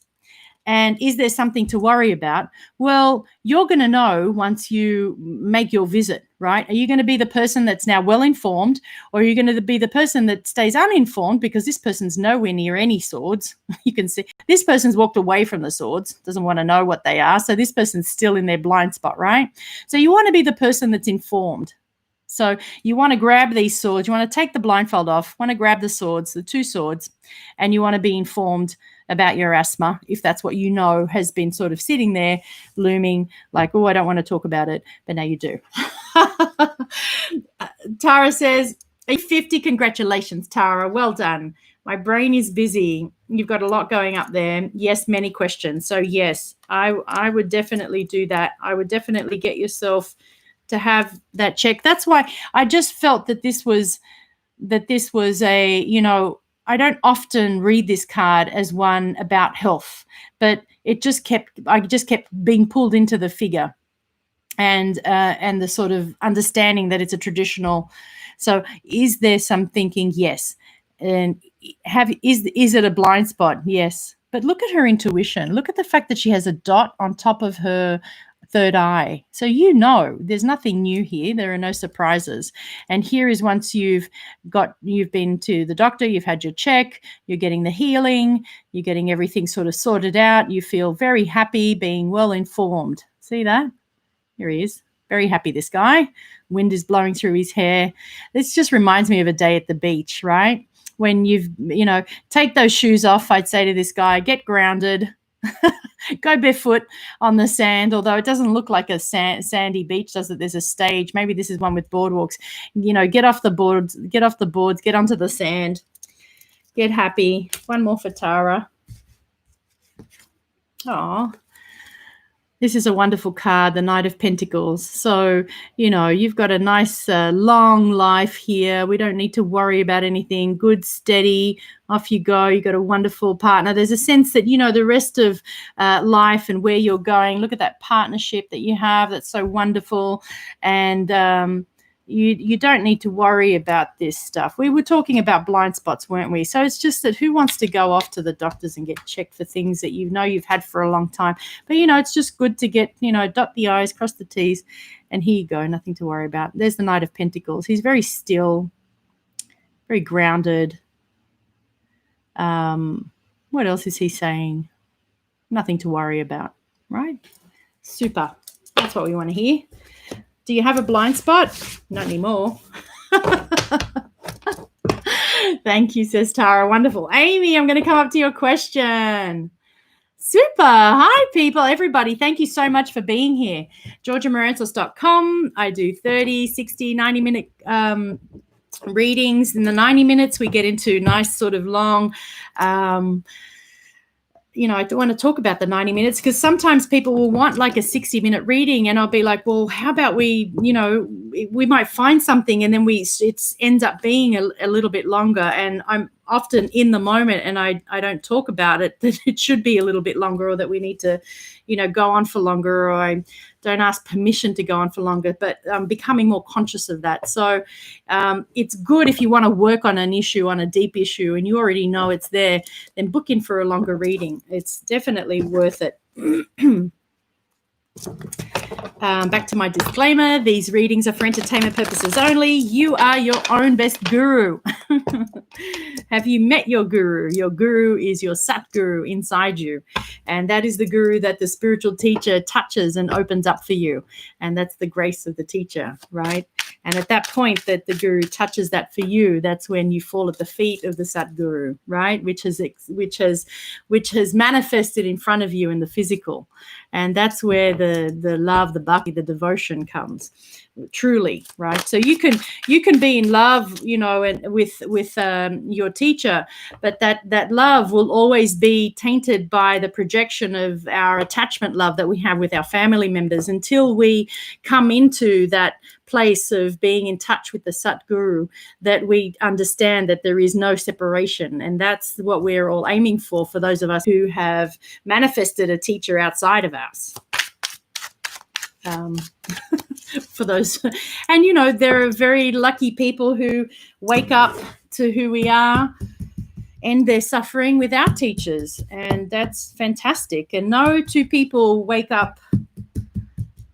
A: And is there something to worry about? Well, you're going to know once you make your visit, right? Are you going to be the person that's now well informed, or are you going to be the person that stays uninformed because this person's nowhere near any swords? You can see this person's walked away from the swords, doesn't want to know what they are. So this person's still in their blind spot, right? So you want to be the person that's informed. So you want to grab these swords, you want to take the blindfold off, want to grab the swords, the two swords, and you want to be informed about your asthma, if that's what you know has been sort of sitting there looming like, oh, I don't want to talk about it, but now you do. Tara says, 50, congratulations, Tara. Well done. My brain is busy. You've got a lot going up there. Yes, many questions. So yes, I would definitely do that. I would definitely get yourself to have that check. That's why I just felt that this was a, you know, I don't often read this card as one about health, but I just kept being pulled into the figure and the sort of understanding that it's a traditional. So is there some thinking? Yes. And is it a blind spot? Yes. But look at her intuition. Look at the fact that she has a dot on top of her third eye. So you know there's nothing new here. There are no surprises. And here is once you've been to the doctor, you've had your check, you're getting the healing, you're getting everything sort of sorted out. You feel very happy, being well informed. See that? Here he is. Very happy, this guy. Wind is blowing through his hair. This just reminds me of a day at the beach, right? When take those shoes off, I'd say to this guy, get grounded. Go barefoot on the sand, although it doesn't look like a sandy beach, does it? There's a stage. Maybe this is one with boardwalks. Get off the boards, get onto the sand, get happy. One more for Tara. Oh, this is a wonderful card, the Knight of Pentacles. So, you've got a nice long life here. We don't need to worry about anything. Good, steady, off you go. You've got a wonderful partner. There's a sense that, the rest of life and where you're going, look at that partnership that you have. That's so wonderful. And you don't need to worry about this stuff. We were talking about blind spots, weren't we? So it's just that who wants to go off to the doctors and get checked for things that you've had for a long time? But, it's just good to get, dot the I's, cross the T's, and here you go, nothing to worry about. There's the Knight of Pentacles. He's very still, very grounded. What else is he saying? Nothing to worry about, right? Super. That's what we want to hear. Do you have a blind spot? Not anymore. Thank you, says Tara. Wonderful. Amy, I'm going to come up to your question. Super. Hi, people, everybody. Thank you so much for being here. georgiamarantos.com. I do 30, 60, 90-minute readings. In the 90 minutes, we get into nice sort of long I don't want to talk about the 90 minutes because sometimes people will want like a 60-minute reading, and I'll be like, well, how about we might find something, and then it ends up being a little bit longer. And I'm often in the moment and I don't talk about it, that it should be a little bit longer, or that we need to, go on for longer, or I don't ask permission to go on for longer, but I'm becoming more conscious of that. So it's good if you want to work on an issue, on a deep issue, and you already know it's there, then book in for a longer reading. It's definitely worth it. Back to my disclaimer. These readings are for entertainment purposes only. You are your own best guru. Have you met your guru? Your guru is your Satguru inside you. And that is the guru that the spiritual teacher touches and opens up for you. And that's the grace of the teacher, right? And at that point that the guru touches that for you, that's when you fall at the feet of the Satguru, right? Which has manifested in front of you in the physical. And that's where the love, the bhakti, the devotion comes, truly, right? So you can be in love, and with your teacher, but that love will always be tainted by the projection of our attachment love that we have with our family members, until we come into that place of being in touch with the Satguru, that we understand that there is no separation. And that's what we're all aiming for those of us who have manifested a teacher outside of us. For those, and there are very lucky people who wake up to who we are, end their suffering with our teachers, and that's fantastic. And no two people wake up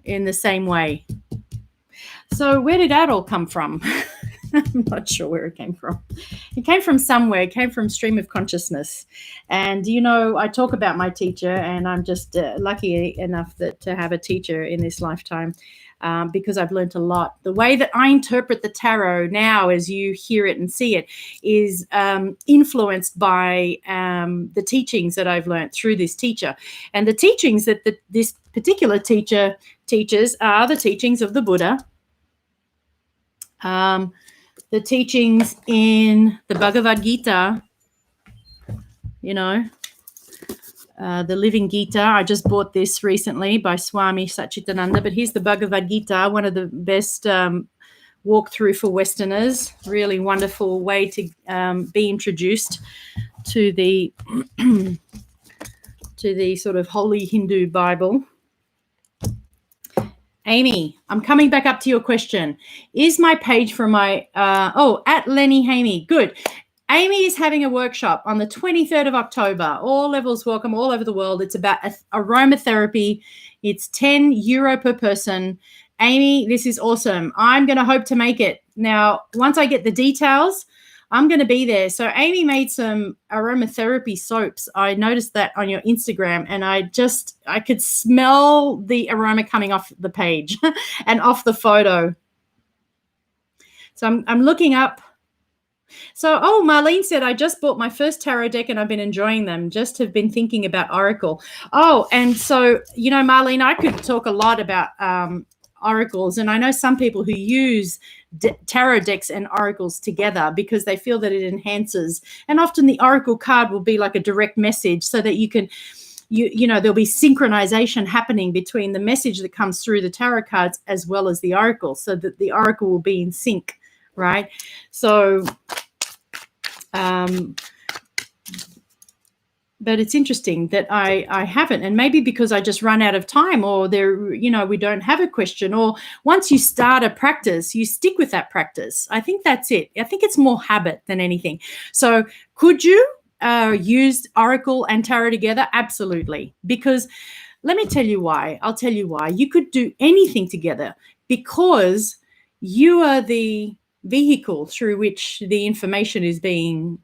A: in the same way. So where did that all come from? I'm not sure where it came from. It came from somewhere. It came from stream of consciousness. And, I talk about my teacher, and I'm just lucky enough to have a teacher in this lifetime, because I've learned a lot. The way that I interpret the tarot now, as you hear it and see it, is influenced by the teachings that I've learned through this teacher. And the teachings that this particular teacher teaches are the teachings of the Buddha, the teachings in the Bhagavad Gita, the Living Gita. I just bought this recently by Swami Satchitananda, but here's the Bhagavad Gita, one of the best walkthrough for Westerners. Really wonderful way to be introduced to the to the sort of holy Hindu Bible. Amy, I'm coming back up to your question. Is my page for my, at Lenny Hamey. Good. Amy is having a workshop on the 23rd of October. All levels welcome, all over the world. It's about aromatherapy. It's €10 per person. Amy, this is awesome. I'm going to hope to make it. Now, once I get the details, I'm going to be there. So Amy made some aromatherapy soaps. I noticed that on your Instagram, and I could smell the aroma coming off the page and off the photo. So I'm looking up. So, Marlene said, I just bought my first tarot deck and I've been enjoying them. Just have been thinking about Oracle. Oh, and so, Marlene, I could talk a lot about oracles, and I know some people who use tarot decks and oracles together because they feel that it enhances, and often the oracle card will be like a direct message, so that you can there'll be synchronization happening between the message that comes through the tarot cards as well as the oracle, so that the oracle will be in sync, right? So but it's interesting that I haven't, and maybe because I just run out of time, or we don't have a question, or once you start a practice, you stick with that practice. I think that's it. I think it's more habit than anything. So could you use Oracle and Tarot together? Absolutely. Because let me tell you why. I'll tell you why. You could do anything together because you are the vehicle through which the information is being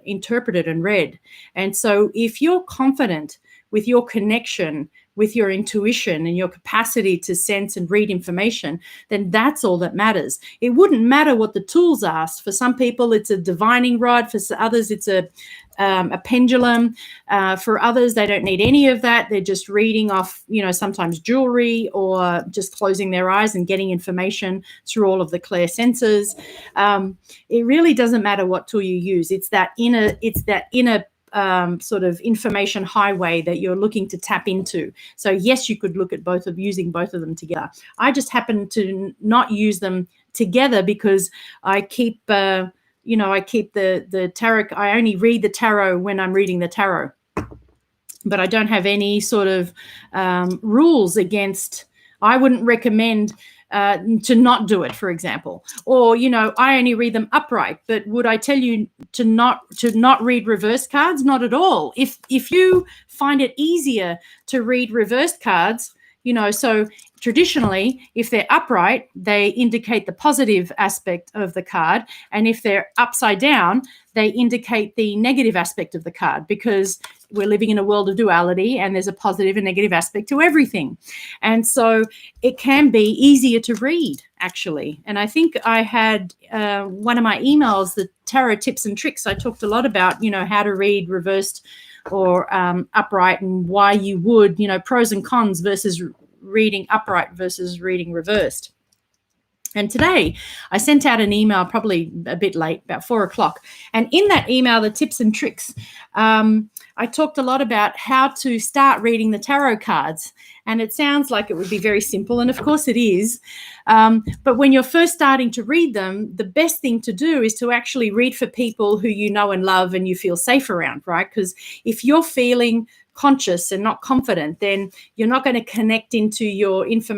A: interpreted and read. And so if you're confident with your connection, with your intuition and your capacity to sense and read information, then that's all that matters. It wouldn't matter what the tools are. For some people, it's a divining rod. For others, it's a pendulum. For others, they don't need any of that. They're just reading off, sometimes jewelry, or just closing their eyes and getting information through all of the clear senses. It really doesn't matter what tool you use. It's that inner sort of information highway that you're looking to tap into. So yes, you could look at using both of them together. I just happen to not use them together because I keep the tarot. I only read the tarot when I'm reading the tarot, but I don't have any sort of rules against. I wouldn't recommend to not do it, for example, or I only read them upright. But would I tell you to not read reverse cards? Not at all. If you find it easier to read reversed cards, so traditionally, if they're upright, they indicate the positive aspect of the card, and if they're upside down, they indicate the negative aspect of the card, because we're living in a world of duality and there's a positive and negative aspect to everything. And so it can be easier to read, actually. And I think I had one of my emails, the tarot tips and tricks, I talked a lot about, how to read reversed or upright, and why you would, pros and cons versus reading upright versus reading reversed. And today I sent out an email, probably a bit late, about 4:00. And in that email, the tips and tricks, I talked a lot about how to start reading the tarot cards. And it sounds like it would be very simple. And of course it is. But when you're first starting to read them, the best thing to do is to actually read for people who you know and love and you feel safe around, right? Because if you're feeling conscious and not confident, then you're not going to connect into your internal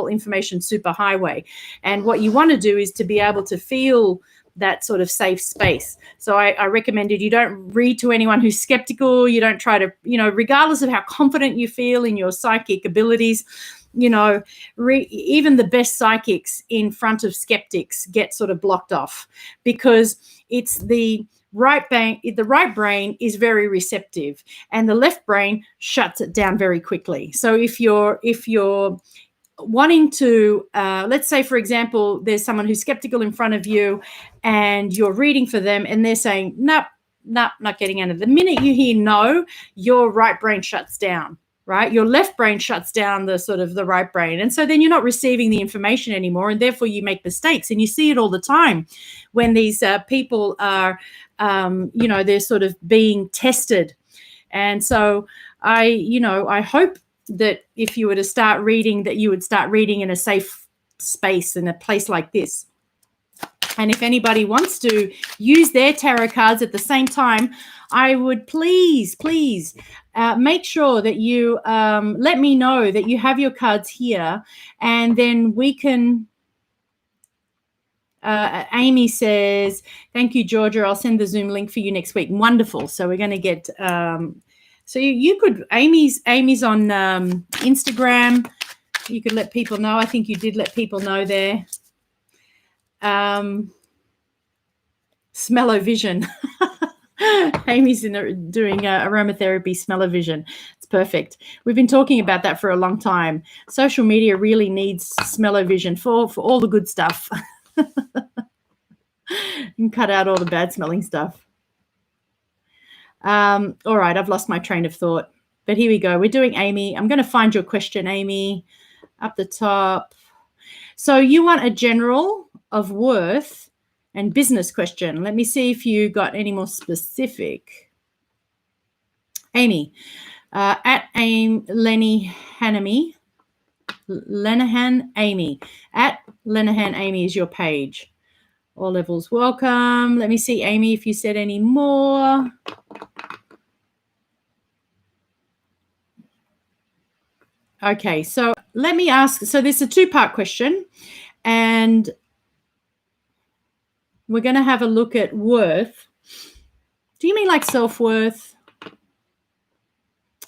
A: information superhighway. And what you want to do is to be able to feel that sort of safe space. So I recommended you don't read to anyone who's skeptical. You don't try to, regardless of how confident you feel in your psychic abilities, even the best psychics in front of skeptics get sort of blocked off, because it's the right brain is very receptive and the left brain shuts it down very quickly. So if you're wanting to, let's say, for example, there's someone who's skeptical in front of you and you're reading for them and they're saying, nope, not getting into it. The minute you hear no, your right brain shuts down, right? Your left brain shuts down the right brain. And so then you're not receiving the information anymore, and therefore you make mistakes. And you see it all the time when these people are, they're sort of being tested. And so I hope that if you were to start reading, that you would start reading in a safe space, in a place like this. And if anybody wants to use their tarot cards at the same time, I would please make sure that you let me know that you have your cards here, and then we can. Amy says, thank you, Georgia. I'll send the Zoom link for you next week. Wonderful. So we're going to get so you could, Amy's on Instagram. You could let people know. I think you did let people know there. Smell-o-vision. Amy's doing aromatherapy, smell-o-vision. It's perfect. We've been talking about that for a long time. Social media really needs smell-o-vision for all the good stuff. And cut out all the bad smelling stuff. All right, I've lost my train of thought, but here we go. We're doing Amy. I'm going to find your question, Amy, up the top. So you want a general of worth and business question. Let me see if you got any more specific. Amy, at Lenny Hanamy, Lenahan Amy, at Lenahan Amy is your page. All levels welcome. Let me see, Amy, if you said any more. Okay, so let me ask. So this is a two-part question, and we're going to have a look at worth. Do you mean like self-worth?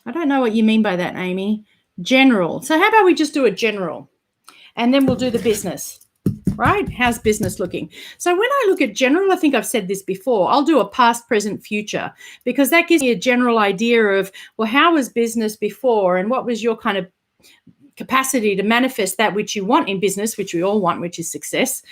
A: I don't know what you mean by that, Amy. General. So how about we just do a general, and then we'll do the business. Right? How's business looking? So when I look at general, I think I've said this before, I'll do a past, present, future, because that gives me a general idea of, well, how was business before, and what was your kind of capacity to manifest that which you want in business, which we all want, which is success.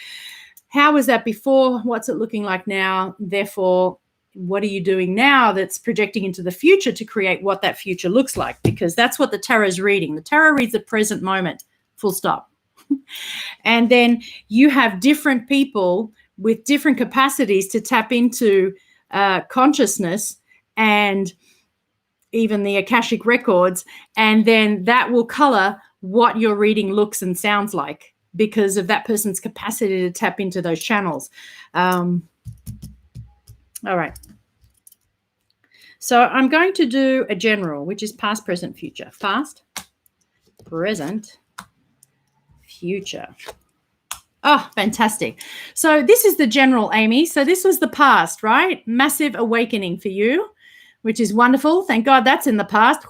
A: How was that before? What's it looking like now? Therefore, what are you doing now that's projecting into the future to create what that future looks like? Because that's what the tarot is reading. The tarot reads the present moment, full stop. And then you have different people with different capacities to tap into consciousness and even the Akashic records. And then that will color what your reading looks and sounds like because of that person's capacity to tap into those channels. All right. So I'm going to do a general, which is past, present, future. Past, present, future. Oh, fantastic. So this is the general, Amy. So this was the past, right? Massive awakening for you, which is wonderful. Thank God that's in the past.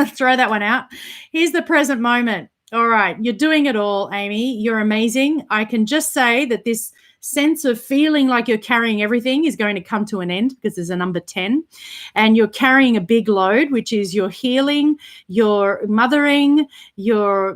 A: Throw that one out. Here's the present moment. All right. You're doing it all, Amy. You're amazing. I can just say that this sense of feeling like you're carrying everything is going to come to an end because there's a number 10, and you're carrying a big load, which is your healing, your mothering, your,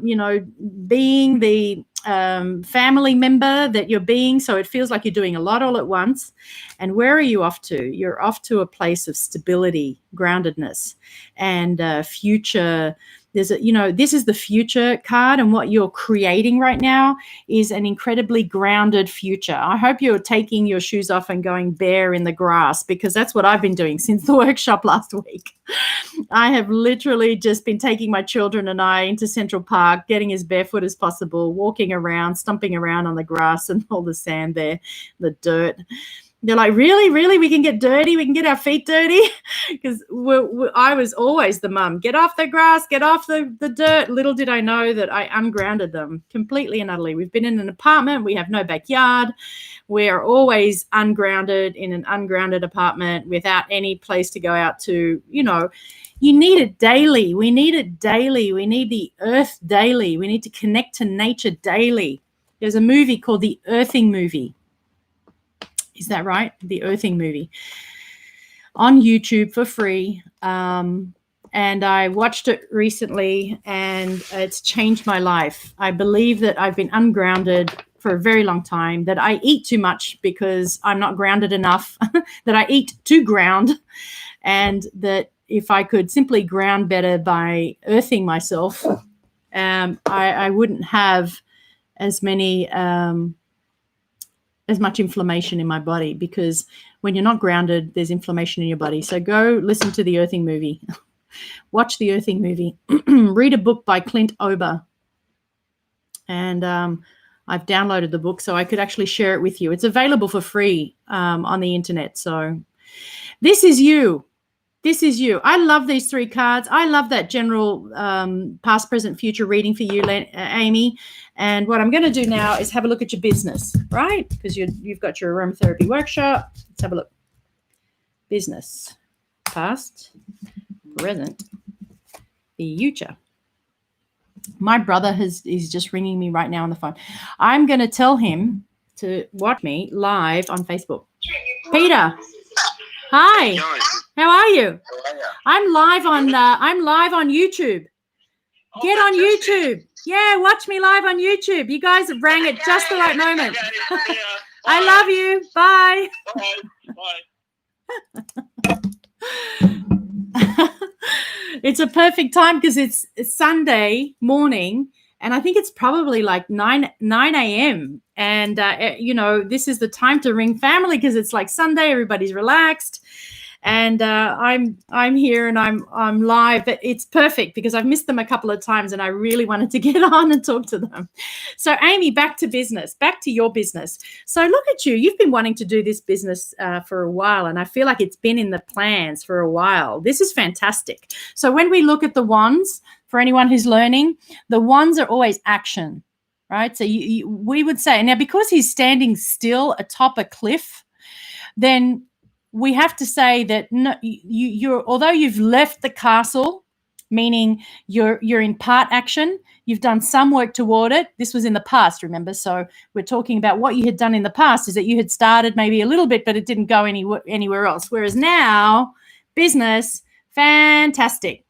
A: being the family member that you're being. So it feels like you're doing a lot all at once. And where are you off to? You're off to a place of stability, groundedness, and future. There's this is the future card, and what you're creating right now is an incredibly grounded future. I hope you're taking your shoes off and going bare in the grass, because that's what I've been doing since the workshop last week. I have literally just been taking my children and I into Central Park, getting as barefoot as possible, walking around, stomping around on the grass and all the sand there, the dirt. They're like, really, we can get dirty, we can get our feet dirty, because I was always the mum. Get off the grass, get off the dirt. Little did I know that I ungrounded them completely and utterly. We've been in an apartment, we have no backyard. We're always ungrounded in an ungrounded apartment without any place to go out to. You need it daily. We need it daily. We need the earth daily. We need to connect to nature daily. There's a movie called The Earthing Movie. Is that right? The Earthing Movie on YouTube for free. And I watched it recently, and it's changed my life. I believe that I've been ungrounded for a very long time, that I eat too much because I'm not grounded enough, that I eat to ground, and that if I could simply ground better by earthing myself, I wouldn't have as much inflammation in my body, because when you're not grounded, there's inflammation in your body. So go listen to The Earthing Movie. Watch The Earthing Movie. Read a book by Clint Ober. And I've downloaded the book so I could actually share it with you. It's available for free on the internet. So this is you. This is you. I love these 3 cards. I love that general past, present, future reading for you, Amy. And what I'm going to do now is have a look at your business, right? Because you've got your aromatherapy workshop. Let's have a look. Business, past, present, future. My brother is just ringing me right now on the phone. I'm going to tell him to watch me live on Facebook. Peter. Hi. How are you? I'm live on YouTube. Get on YouTube. Yeah, watch me live on YouTube. You guys have rang at just the right moment. I love you. Bye. Bye. It's a perfect time because it's Sunday morning, and I think it's probably like 9 a.m. And, this is the time to ring family because it's like Sunday. Everybody's relaxed. And I'm here and I'm live, but it's perfect because I've missed them a couple of times and I really wanted to get on and talk to them. So Amy, back to business, back to your business. So look at you. You've been wanting to do this business for a while, and I feel like it's been in the plans for a while. This is fantastic. So when we look at the wands, for anyone who's learning, the wands are always action, right? So we would say, now because he's standing still atop a cliff, then we have to say that no, you're although you've left the castle, meaning you're in part action, you've done some work toward it. This was in the past, remember? So we're talking about what you had done in the past is that you had started maybe a little bit, but it didn't go anywhere else. Whereas now, business, fantastic.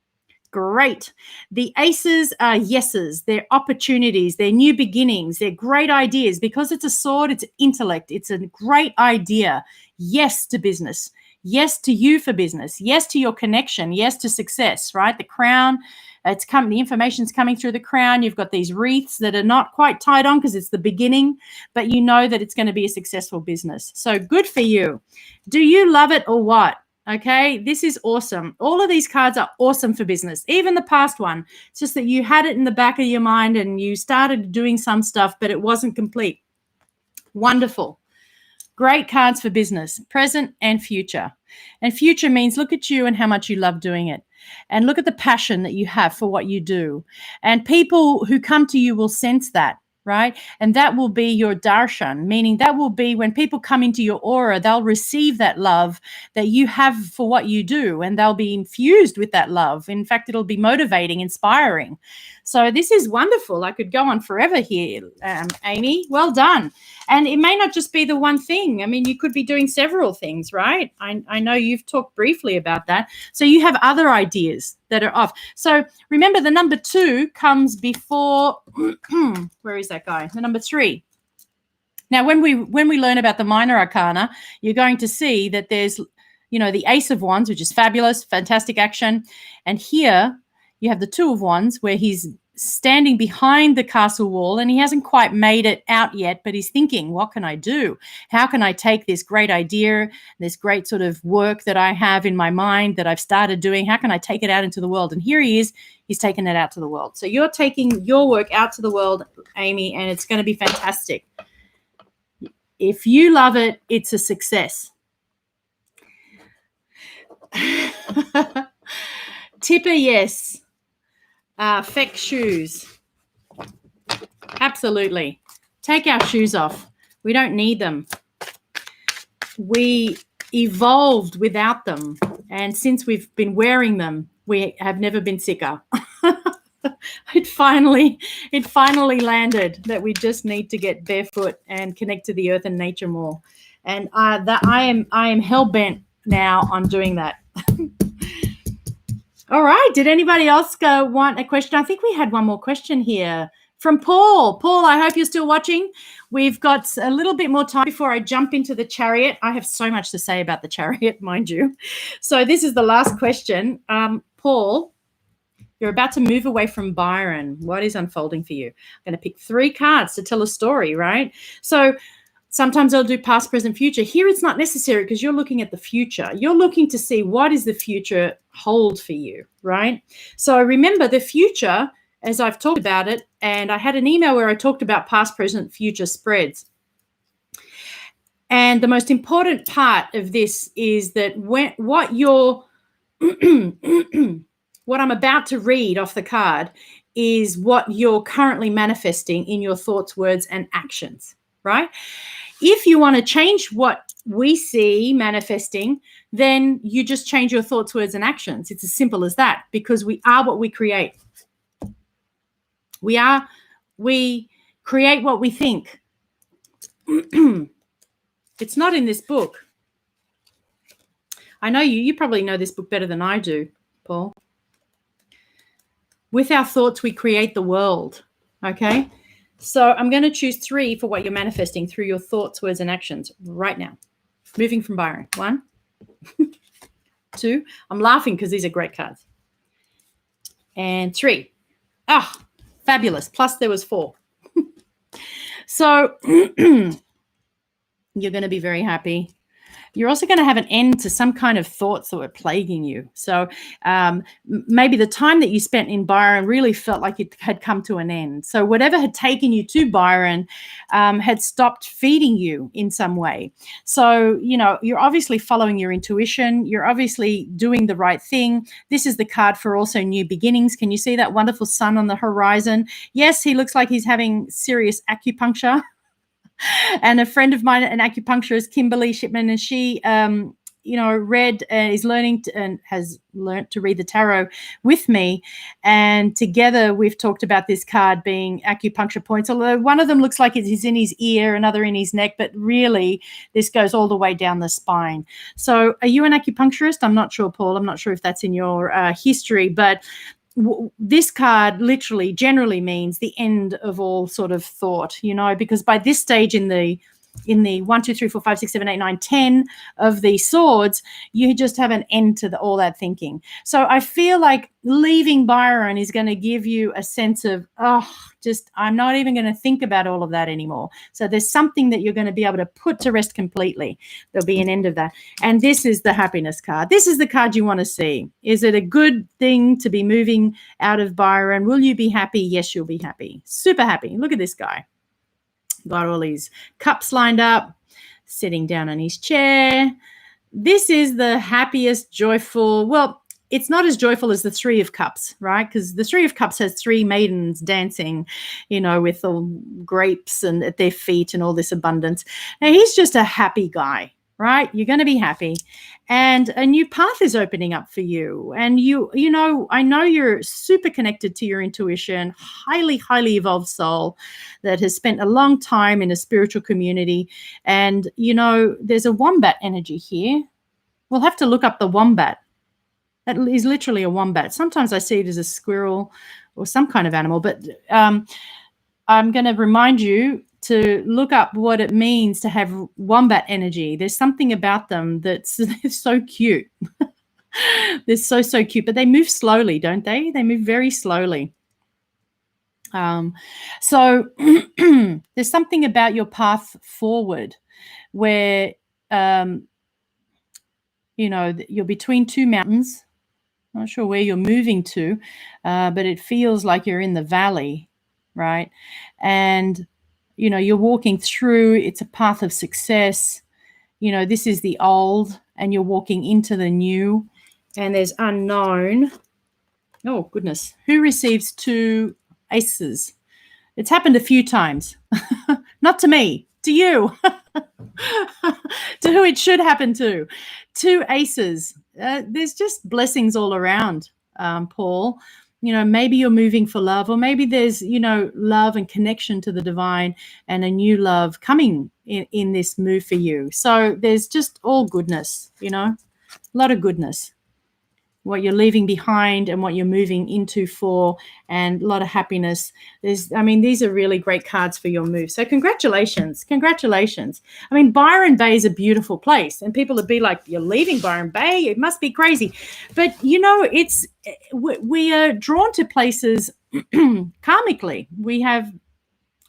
A: Great. The aces are yeses. They're opportunities. They're new beginnings. They're great ideas. Because it's a sword, it's intellect. It's a great idea. Yes to business. Yes to you for business. Yes to your connection. Yes to success, right? The crown, the information's coming through the crown. You've got these wreaths that are not quite tied on because it's the beginning, but you know that it's going to be a successful business. So good for you. Do you love it or what? Okay, this is awesome. All of these cards are awesome for business, even the past one. It's just that you had it in the back of your mind and you started doing some stuff, but it wasn't complete. Wonderful. Great cards for business, present and future. And future means look at you and how much you love doing it. And look at the passion that you have for what you do. And people who come to you will sense that. Right? And that will be your darshan, meaning that will be when people come into your aura, they'll receive that love that you have for what you do, and they'll be infused with that love. In fact, it'll be motivating, inspiring. So this is wonderful. I could go on forever here, Amy. Well done. And it may not just be the one thing. I mean, you could be doing several things, right? I know you've talked briefly about that. So you have other ideas that are off. So remember, the number 2 comes before, where is that guy? The number 3. Now, when we learn about the minor arcana, you're going to see that there's, the Ace of Wands, which is fabulous, fantastic action. And here you have the 2 of Wands where he's standing behind the castle wall and he hasn't quite made it out yet, but he's thinking, what can I do? How can I take this great idea, this great sort of work that I have in my mind that I've started doing? How can I take it out into the world? And here he is, he's taking it out to the world. So you're taking your work out to the world, Amy, and it's going to be fantastic. If you love it, it's a success. Tipper, yes. Feck shoes. Absolutely. Take our shoes off. We don't need them. We evolved without them. And since we've been wearing them, we have never been sicker. It finally landed that we just need to get barefoot and connect to the earth and nature more. And I am hell bent now on doing that. All right. Did anybody else want a question? I think we had one more question here from Paul. Paul, I hope you're still watching. We've got a little bit more time before I jump into the chariot. I have so much to say about the chariot, mind you. So this is the last question. Paul, you're about to move away from Byron. What is unfolding for you? I'm going to pick 3 cards to tell a story, right? So sometimes I'll do past, present, future. Here it's not necessary because you're looking at the future. You're looking to see what is the future hold for you, right? So remember the future, as I've talked about it, and I had an email where I talked about past, present, future spreads. And the most important part of this is that what I'm about to read off the card is what you're currently manifesting in your thoughts, words, and actions, right? If you want to change what we see manifesting, then you just change your thoughts, words, and actions. It's as simple as that, because we are what we create. We create what we think. It's not in this book. I know you probably know this book better than I do, Paul. With our thoughts, we create the world, okay? So I'm going to choose 3 for what you're manifesting through your thoughts, words, and actions right now. Moving from Byron. 1, 2. I'm laughing because these are great cards. And 3. Ah, fabulous. Plus there was 4. So you're going to be very happy. You're also going to have an end to some kind of thoughts that were plaguing you. So maybe the time that you spent in Byron really felt like it had come to an end. So whatever had taken you to Byron had stopped feeding you in some way. So, you're obviously following your intuition. You're obviously doing the right thing. This is the card for also new beginnings. Can you see that wonderful sun on the horizon? Yes, he looks like he's having serious acupuncture. And a friend of mine, an acupuncturist, Kimberly Shipman, and she, read and is learning and has learnt to read the tarot with me. And together we've talked about this card being acupuncture points, although one of them looks like it is in his ear, another in his neck, but really this goes all the way down the spine. So are you an acupuncturist? I'm not sure, Paul. I'm not sure if that's in your history, but this card literally generally means the end of all sort of thought, because by this stage in the 1, 2, 3, 4, 5, 6, 7, 8, 9, 10 of the swords, you just have an end to all that thinking. So I feel like leaving Byron is going to give you a sense of, I'm not even going to think about all of that anymore. So there's something that you're going to be able to put to rest completely. There'll be an end of that. And this is the happiness card. This is the card you want to see. Is it a good thing to be moving out of Byron? Will you be happy? Yes, you'll be happy. Super happy. Look at this guy. Got all his cups lined up, sitting down on his chair. This is the happiest, joyful, well, it's not as joyful as the 3 of Cups, right? Because the 3 of Cups has 3 maidens dancing, with the grapes and at their feet and all this abundance. Now, he's just a happy guy, right? You're going to be happy. And a new path is opening up for you. And I know you're super connected to your intuition, highly, highly evolved soul that has spent a long time in a spiritual community. And, there's a wombat energy here. We'll have to look up the wombat. That is literally a wombat. Sometimes I see it as a squirrel or some kind of animal, but I'm going to remind you to look up what it means to have wombat energy. There's something about them that's so cute. They're so cute, but they move slowly, don't they? They move very slowly. So there's something about your path forward where, you're between 2 mountains. Not sure where you're moving to, but it feels like you're in the valley, right? And you're walking through, it's a path of success. This is the old and you're walking into the new, and there's unknown. Oh, goodness. Who receives 2 aces? It's happened a few times. Not to me, to you. To who it should happen to. 2 aces. There's just blessings all around, Paul. Maybe you're moving for love, or maybe there's, love and connection to the divine and a new love coming in this move for you. So there's just all goodness, a lot of goodness. What you're leaving behind and what you're moving into for, and a lot of happiness. These are really great cards for your move. So congratulations. Byron Bay is a beautiful place, and people would be like, you're leaving Byron Bay? It must be crazy. But, we are drawn to places karmically. We have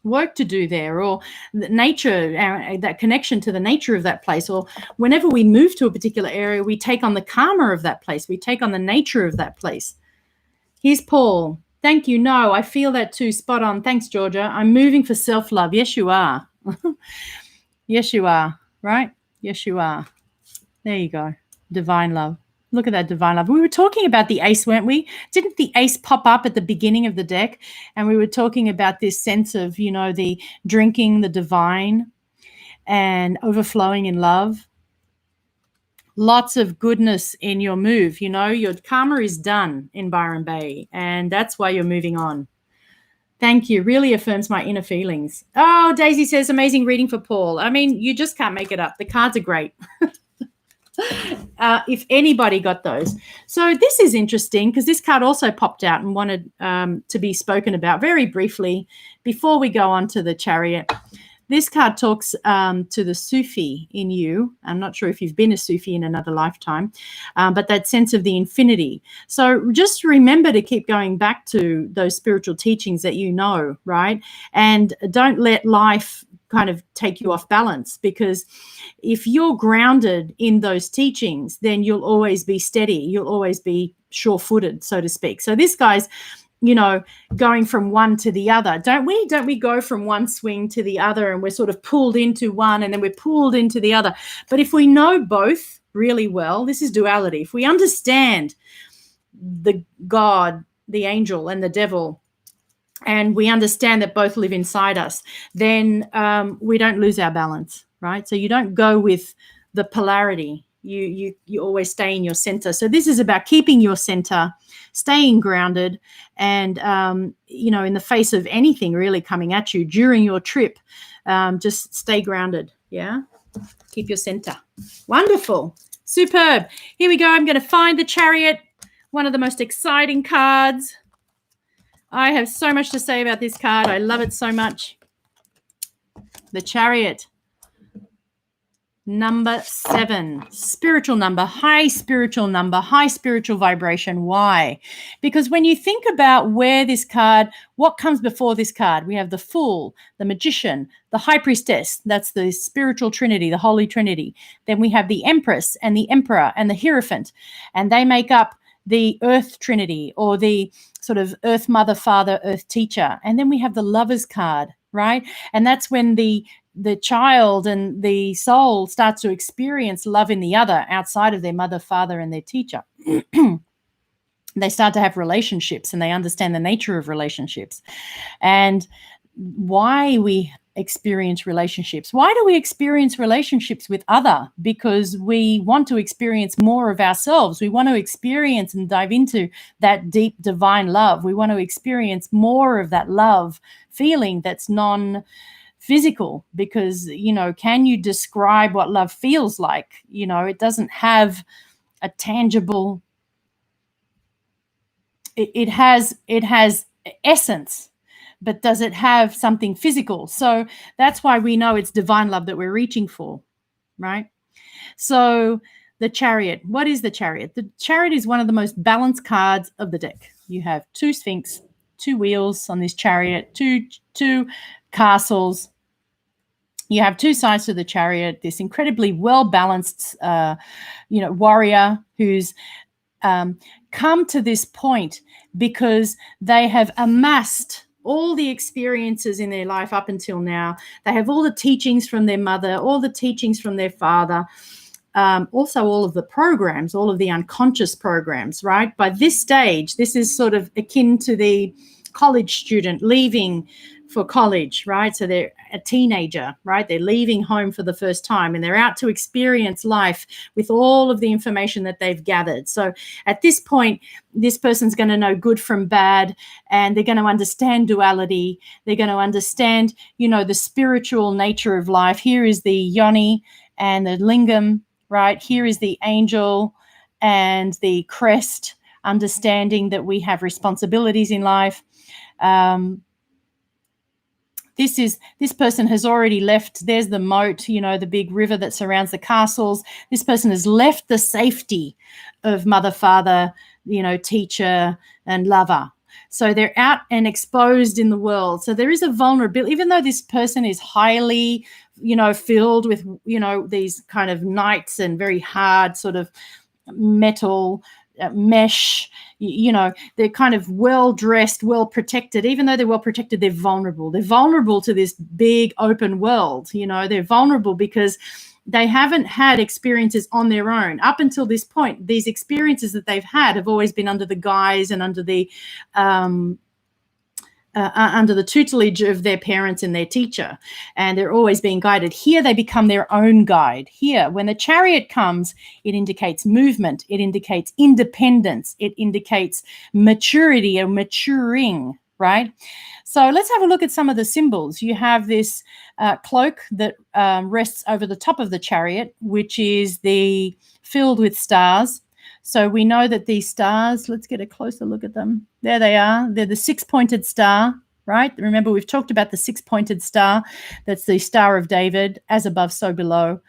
A: work to do there, or the nature, that connection to the nature of that place, or whenever we move to a particular area, we take on the karma of that place, we take on the nature of that place. Here's Paul. Thank you. No, I feel that too. Spot on. Thanks, Georgia. I'm moving for self-love. Yes, you are. Yes, you are. Right? Yes, you are. There you go. Divine love. Look at that divine love. We were talking about the ace, weren't we? Didn't the ace pop up at the beginning of the deck? And we were talking about this sense of, the drinking the divine and overflowing in love. Lots of goodness in your move. Your karma is done in Byron Bay, and that's why you're moving on. Thank you. Really affirms my inner feelings. Oh, Daisy says, amazing reading for Paul. You just can't make it up. The cards are great. If anybody got those. So this is interesting because this card also popped out and wanted to be spoken about very briefly before we go on to the Chariot. This card talks to the Sufi in you. I'm not sure if you've been a Sufi in another lifetime, but that sense of the infinity. So just remember to keep going back to those spiritual teachings that right? And don't let life kind of take you off balance, because if you're grounded in those teachings, then you'll always be steady. You'll always be sure-footed, so to speak. So this guy's going from one to the other. Don't we go from one swing to the other, and we're sort of pulled into one and then we're pulled into the other. But if we know both really well, this is duality. If we understand the God, the angel, and the devil, and we understand that both live inside us, then we don't lose our balance, right? So you don't go with the polarity. You always stay in your center. So this is about keeping your center, staying grounded, and in the face of anything really coming at you during your trip, just stay grounded. Yeah, keep your center. Wonderful, superb. Here we go. I'm going to find the Chariot, one of the most exciting cards. I have so much to say about this card. I love it so much. The Chariot. Number 7, spiritual number, high spiritual vibration. Why? Because when you think about what comes before this card, we have the Fool, the Magician, the High Priestess. That's the spiritual trinity, the Holy Trinity. Then we have the Empress and the Emperor and the Hierophant, and they make up the Earth Trinity, or the sort of Earth Mother, Father, Earth Teacher. And then we have the Lovers card, right? And that's when the child and the soul starts to experience love in the other outside of their mother, father, and their teacher. They start to have relationships, and they understand the nature of relationships and why we experience relationships. Why do we experience relationships with other? Because we want to experience more of ourselves. We want to experience and dive into that deep divine love. We want to experience more of that love feeling that's non-physical, because, can you describe what love feels like? It doesn't have a tangible, it has essence, but does it have something physical? So that's why we know it's divine love that we're reaching for, right? So the Chariot. What is the Chariot? The Chariot is one of the most balanced cards of the deck. You have 2 Sphinx, 2 wheels on this Chariot, two castles. You have 2 sides to the Chariot, this incredibly well-balanced, warrior who's come to this point because they have amassed all the experiences in their life up until now. They have all the teachings from their mother, all the teachings from their father, also all of the programs, all of the unconscious programs, right? By this stage, this is sort of akin to the college student leaving for college, right? So they're a teenager, right? They're leaving home for the first time and they're out to experience life with all of the information that they've gathered. So at this point, this person's going to know good from bad, and they're going to understand duality. They're going to understand, the spiritual nature of life. Here is the yoni and the lingam, right? Here is the angel and the crest, understanding that we have responsibilities in life. This person has already left. There's the moat, the big river that surrounds the castles. This person has left the safety of mother, father, teacher and lover. So they're out and exposed in the world. So there is a vulnerability, even though this person is highly, filled with, these kind of knights and very hard sort of metal mesh, they're kind of well-dressed, well-protected. Even though they're well-protected, they're vulnerable. They're vulnerable to this big open world. They're vulnerable because they haven't had experiences on their own. Up until this point, these experiences that they've had have always been under the guise and under the tutelage of their parents and their teacher, and they're always being guided. Here they become their own guide. Here, when the chariot comes, it indicates movement, it indicates independence, it indicates maturity or maturing, right? So let's have a look at some of the symbols. You have this cloak that rests over the top of the chariot, which is filled with stars. So we know that these stars, let's get a closer look at them. There they are. They're the six-pointed star, right? Remember, we've talked about the six-pointed star. That's the Star of David, as above, so below.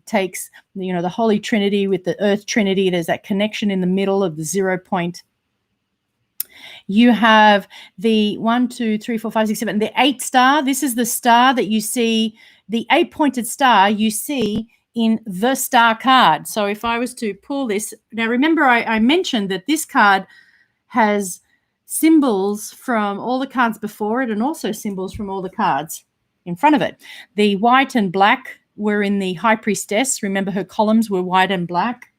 A: Takes, the Holy Trinity with the Earth Trinity. There's that connection in the middle of the 0 point. You have the 1, 2, 3, 4, 5, 6, 7, the 8 star. This is the star that you see, the 8-pointed star you see in the star card. So if I was to pull this, now remember I mentioned that this card has symbols from all the cards before it and also symbols from all the cards in front of it. The white and black were in the High Priestess. Remember, her columns were white and black.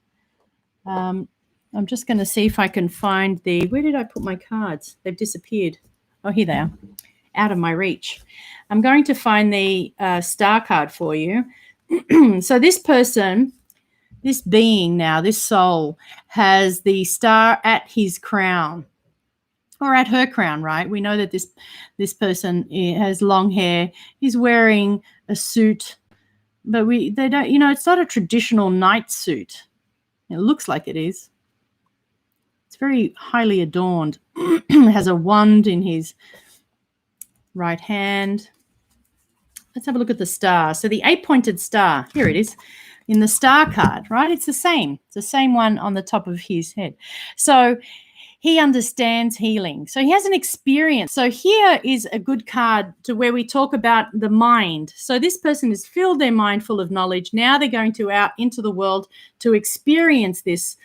A: I'm just going to see if I can find where did I put my cards? They've disappeared. Oh, here they are, out of my reach. I'm going to find the star card for you. So this person, this being now, this soul, has the star at his crown or at her crown, right? We know that this person has long hair. He's wearing a suit, but they don't, it's not a traditional knight suit. It looks like it is. It's very highly adorned. Has a wand in his right hand. Let's have a look at the star. So the 8-pointed star, here it is in the star card, right? It's the same. It's the same one on the top of his head. So he understands healing. So he has an experience. So here is a good card to where we talk about the mind. So this person has filled their mind full of knowledge. Now they're going to out into the world to experience this,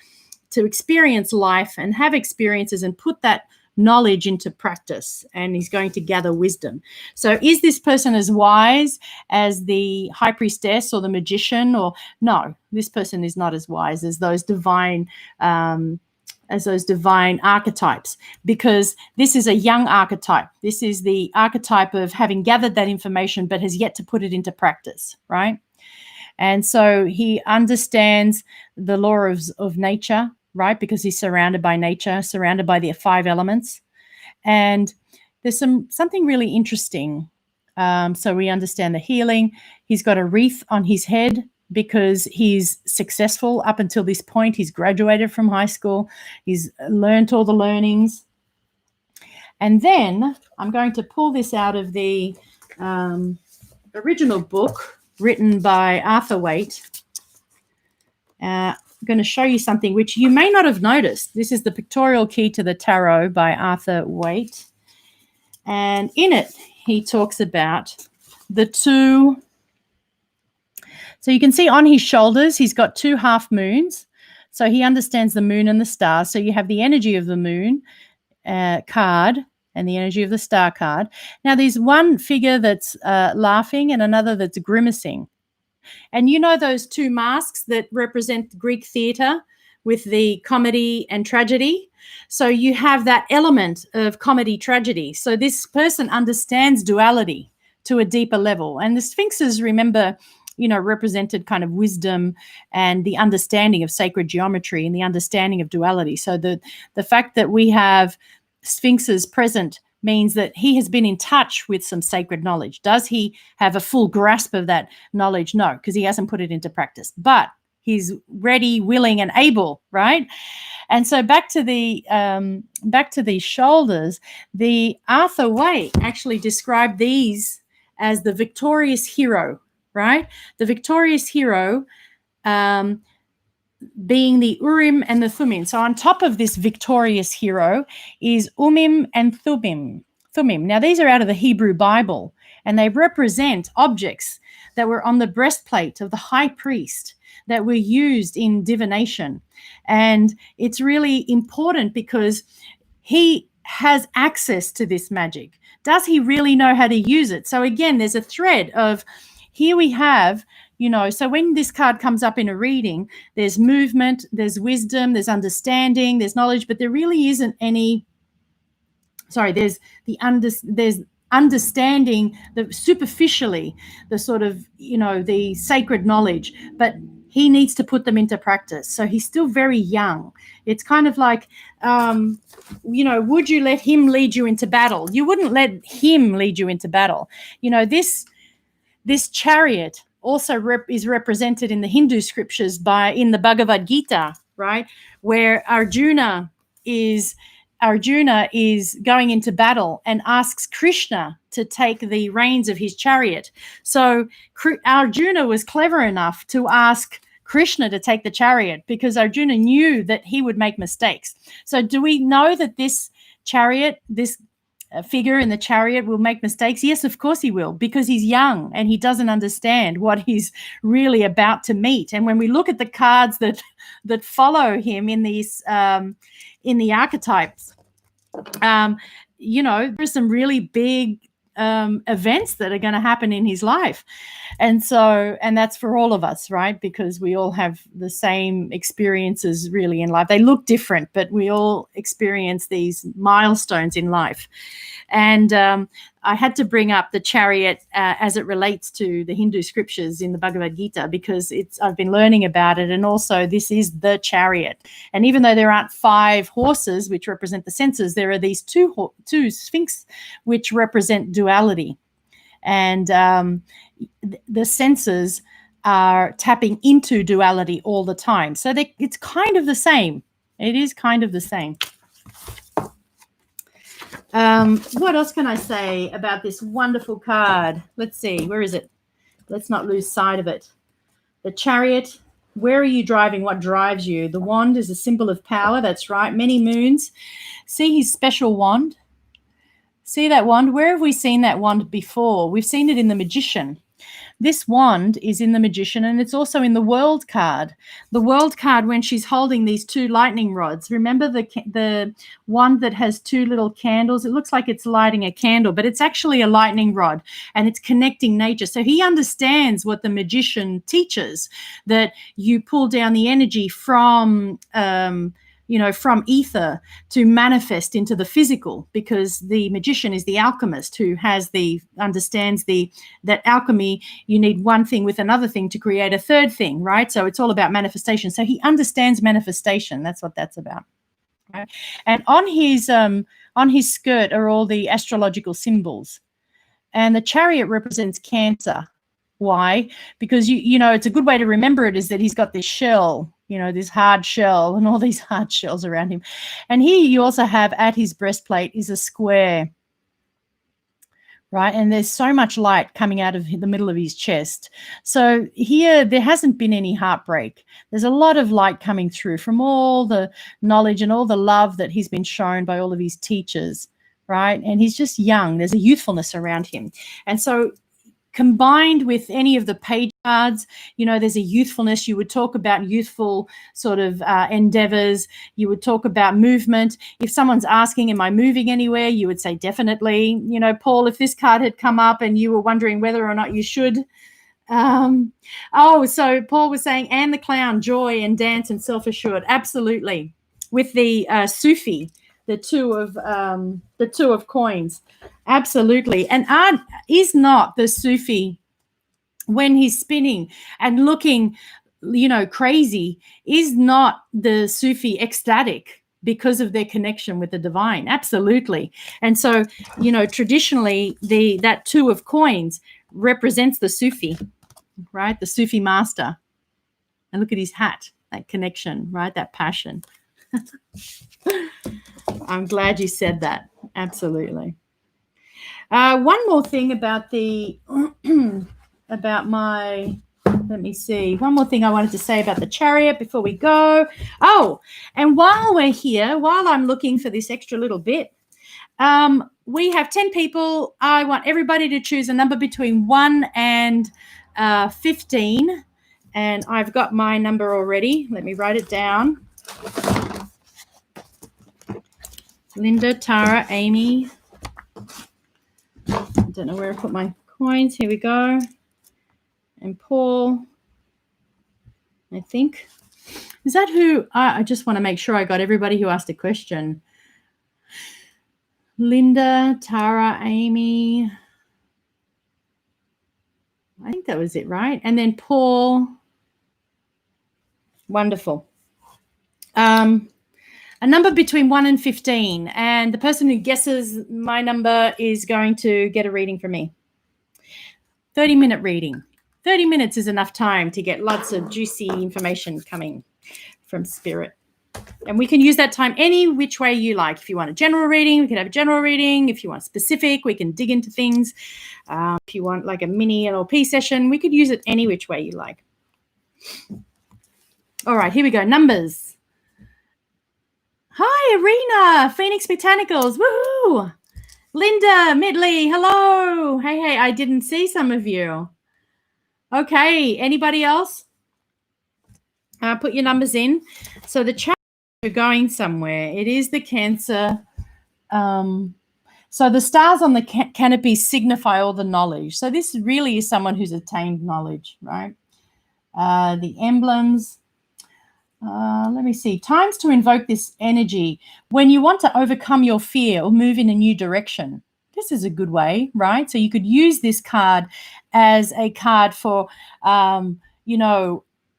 A: to experience life and have experiences and put that knowledge into practice, and he's going to gather wisdom. So is this person as wise as the High Priestess or the magician? Or no, this person is not as wise as those divine archetypes, because this is a young archetype. This is the archetype of having gathered that information but has yet to put it into practice, right? And so he understands the law of nature, right? Because he's surrounded by nature, surrounded by the 5 elements. And there's something really interesting. So we understand the healing. He's got a wreath on his head because he's successful up until this point. He's graduated from high school. He's learned all the learnings. And then I'm going to pull this out of the original book written by Arthur Waite. I'm going to show you something which you may not have noticed. This is the Pictorial Key to the Tarot by Arthur Waite. And in it, he talks about the 2. So you can see on his shoulders, he's got 2 half moons. So he understands the moon and the stars. So you have the energy of the moon card, and the energy of the star card. Now, there's one figure that's laughing and another that's grimacing. And you know those two masks that represent Greek theatre with the comedy and tragedy? So you have that element of comedy tragedy. So this person understands duality to a deeper level. And the sphinxes, remember, represented kind of wisdom and the understanding of sacred geometry and the understanding of duality. So the fact that we have sphinxes present means that he has been in touch with some sacred knowledge. Does he have a full grasp of that knowledge? No, because he hasn't put it into practice. But he's ready, willing, and able, right? And so back to the shoulders, the Arthur Waite actually described these as the victorious hero, right? The victorious hero being the Urim and the Thummim. So on top of this victorious hero is Urim and Thummim. Now, these are out of the Hebrew Bible, and they represent objects that were on the breastplate of the high priest that were used in divination. And it's really important because he has access to this magic. Does he really know how to use it? So again, there's a thread of here we have, so when this card comes up in a reading, there's movement, there's wisdom, there's understanding, there's knowledge, but there really isn't any, there's understanding, the superficially, the sort of, the sacred knowledge, but he needs to put them into practice. So he's still very young. It's kind of like, would you let him lead you into battle? You wouldn't let him lead you into battle. This chariot also is represented in the Hindu scriptures in the Bhagavad Gita, right? Where Arjuna is going into battle and asks Krishna to take the reins of his chariot. So Arjuna was clever enough to ask Krishna to take the chariot because Arjuna knew that he would make mistakes. So do we know that this chariot, this figure in the chariot will make mistakes? Yes, of course he will, because he's young and he doesn't understand what he's really about to meet. And when we look at the cards that follow him in these in the archetypes, there's some really big events that are going to happen in his life. And that's for all of us, right? Because we all have the same experiences really in life. They look different, but we all experience these milestones in life. And I had to bring up the chariot as it relates to the Hindu scriptures in the Bhagavad Gita, because I've been learning about it. And also this is the chariot. And even though there aren't 5 horses, which represent the senses, there are these two sphinx, which represent duality. And the senses are tapping into duality all the time. So it's kind of the same. It is kind of the same. What else can I say about this wonderful card? Let's see. Where is it? Let's not lose sight of it. The chariot. Where are you driving? What drives you? The wand is a symbol of power. That's right. Many moons. See his special wand. See that wand? Where have we seen that wand before? We've seen it in the Magician. This wand is in the Magician, and it's also in the World card. The World card, when she's holding these 2 lightning rods, remember the one that has 2 little candles? It looks like it's lighting a candle, but it's actually a lightning rod, and it's connecting nature. So he understands what the Magician teaches, that you pull down the energy from from ether to manifest into the physical, because the magician is the alchemist who understands that alchemy, you need one thing with another thing to create a third thing, right? So it's all about manifestation. So he understands manifestation. That's what that's about. Right? And on his skirt are all the astrological symbols. And the chariot represents Cancer. Why? Because it's a good way to remember it is that he's got this shell, this hard shell, and all these hard shells around him. And here you also have at his breastplate is a square, right? And there's so much light coming out of the middle of his chest. So here there hasn't been any heartbreak. There's a lot of light coming through from all the knowledge and all the love that he's been shown by all of his teachers, right? And he's just young. There's a youthfulness around him. And so combined with any of the page cards, there's a youthfulness. You would talk about youthful sort of endeavors. You would talk about movement. If someone's asking, am I moving anywhere? You would say, definitely. Paul, if this card had come up and you were wondering whether or not you should. So Paul was saying, and the clown, joy and dance and self-assured. Absolutely. With the Sufi, the two of coins. Absolutely. And is not the Sufi, when he's spinning and looking, crazy, is not the Sufi ecstatic because of their connection with the divine? Absolutely. And so, traditionally, that two of coins represents the Sufi, right? The Sufi master. And look at his hat, that connection, right? That passion. I'm glad you said that. Absolutely. One more thing about let me see. One more thing I wanted to say about the chariot before we go. Oh, and while we're here, while I'm looking for this extra little bit, we have 10 people. I want everybody to choose a number between 1 and 15. And I've got my number already. Let me write it down. Linda, Tara, Amy. I don't know where I put my coins. Here we go. And Paul, I think. Is that who? I just want to make sure I got everybody who asked a question. Linda, Tara, Amy. I think that was it, right? And then Paul. Wonderful. A number between 1 and 15. And the person who guesses my number is going to get a reading from me. 30-minute reading. 30 minutes is enough time to get lots of juicy information coming from spirit. And we can use that time any which way you like. If you want a general reading, we can have a general reading. If you want specific, we can dig into things. If you want like a mini NLP session, we could use it any which way you like. All right, here we go. Numbers. Hi, Arena, Phoenix Botanicals. Woohoo! Linda, Midley, hello. Hey, I didn't see some of you. Okay, anybody else? Put your numbers in. So the chat are going somewhere. It is the Cancer. So the stars on the canopy signify all the knowledge. So this really is someone who's attained knowledge, right? The emblems. Let me see. Times to invoke this energy. When you want to overcome your fear or move in a new direction. This is a good way, right? So you could use this card as a card for,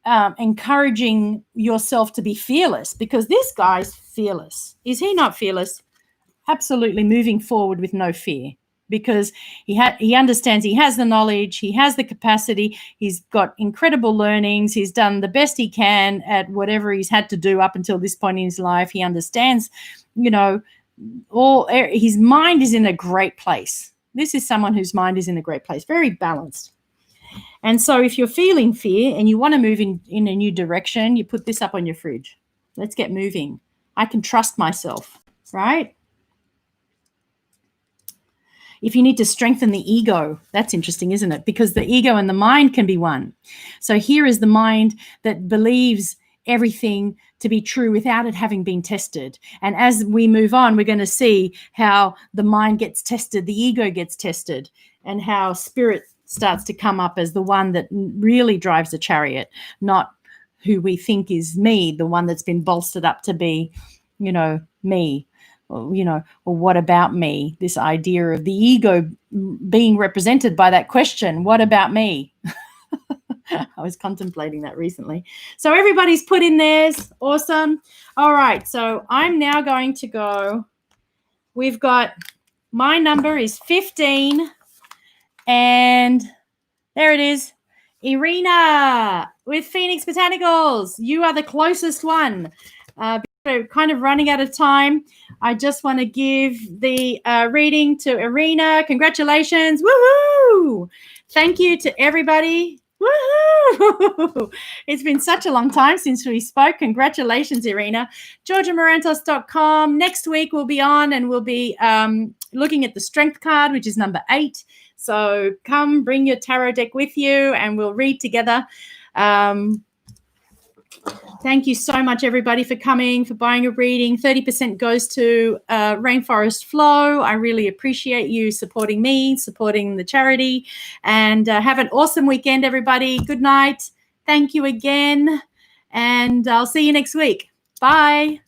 A: encouraging yourself to be fearless, because this guy's fearless. Is he not fearless? Absolutely moving forward with no fear, because he understands he has the knowledge, he has the capacity, he's got incredible learnings, he's done the best he can at whatever he's had to do up until this point in his life. He understands, his mind is in a great place. This is someone whose mind is in a great place, very balanced. And so if you're feeling fear and you want to move in a new direction, you put this up on your fridge. Let's get moving. I can trust myself, right? If you need to strengthen the ego, that's interesting, isn't it? Because the ego and the mind can be one. So here is the mind that believes everything to be true without it having been tested. And as we move on, we're going to see how the mind gets tested, the ego gets tested, and how spirit starts to come up as the one that really drives the chariot, not who we think is me, the one that's been bolstered up to be, me. Or what about me? This idea of the ego being represented by that question, what about me? I was contemplating that recently. So everybody's put in theirs. Awesome. All right. So I'm now going to go. We've got, my number is 15. And there it is. Irina with Phoenix Botanicals. You are the closest one. We're kind of running out of time. I just want to give the reading to Irina. Congratulations. Woohoo! Thank you to everybody. Woohoo! It's been such a long time since we spoke. Congratulations, Irina. georgiamarantos.com. Next week we'll be on and we'll be looking at the strength card, which is number 8. So come, bring your tarot deck with you, and we'll read together. Thank you so much, everybody, for coming, for buying a reading. 30% goes to Rainforest Flow. I really appreciate you supporting me, supporting the charity, and have an awesome weekend, everybody. Good night. Thank you again, and I'll see you next week. Bye.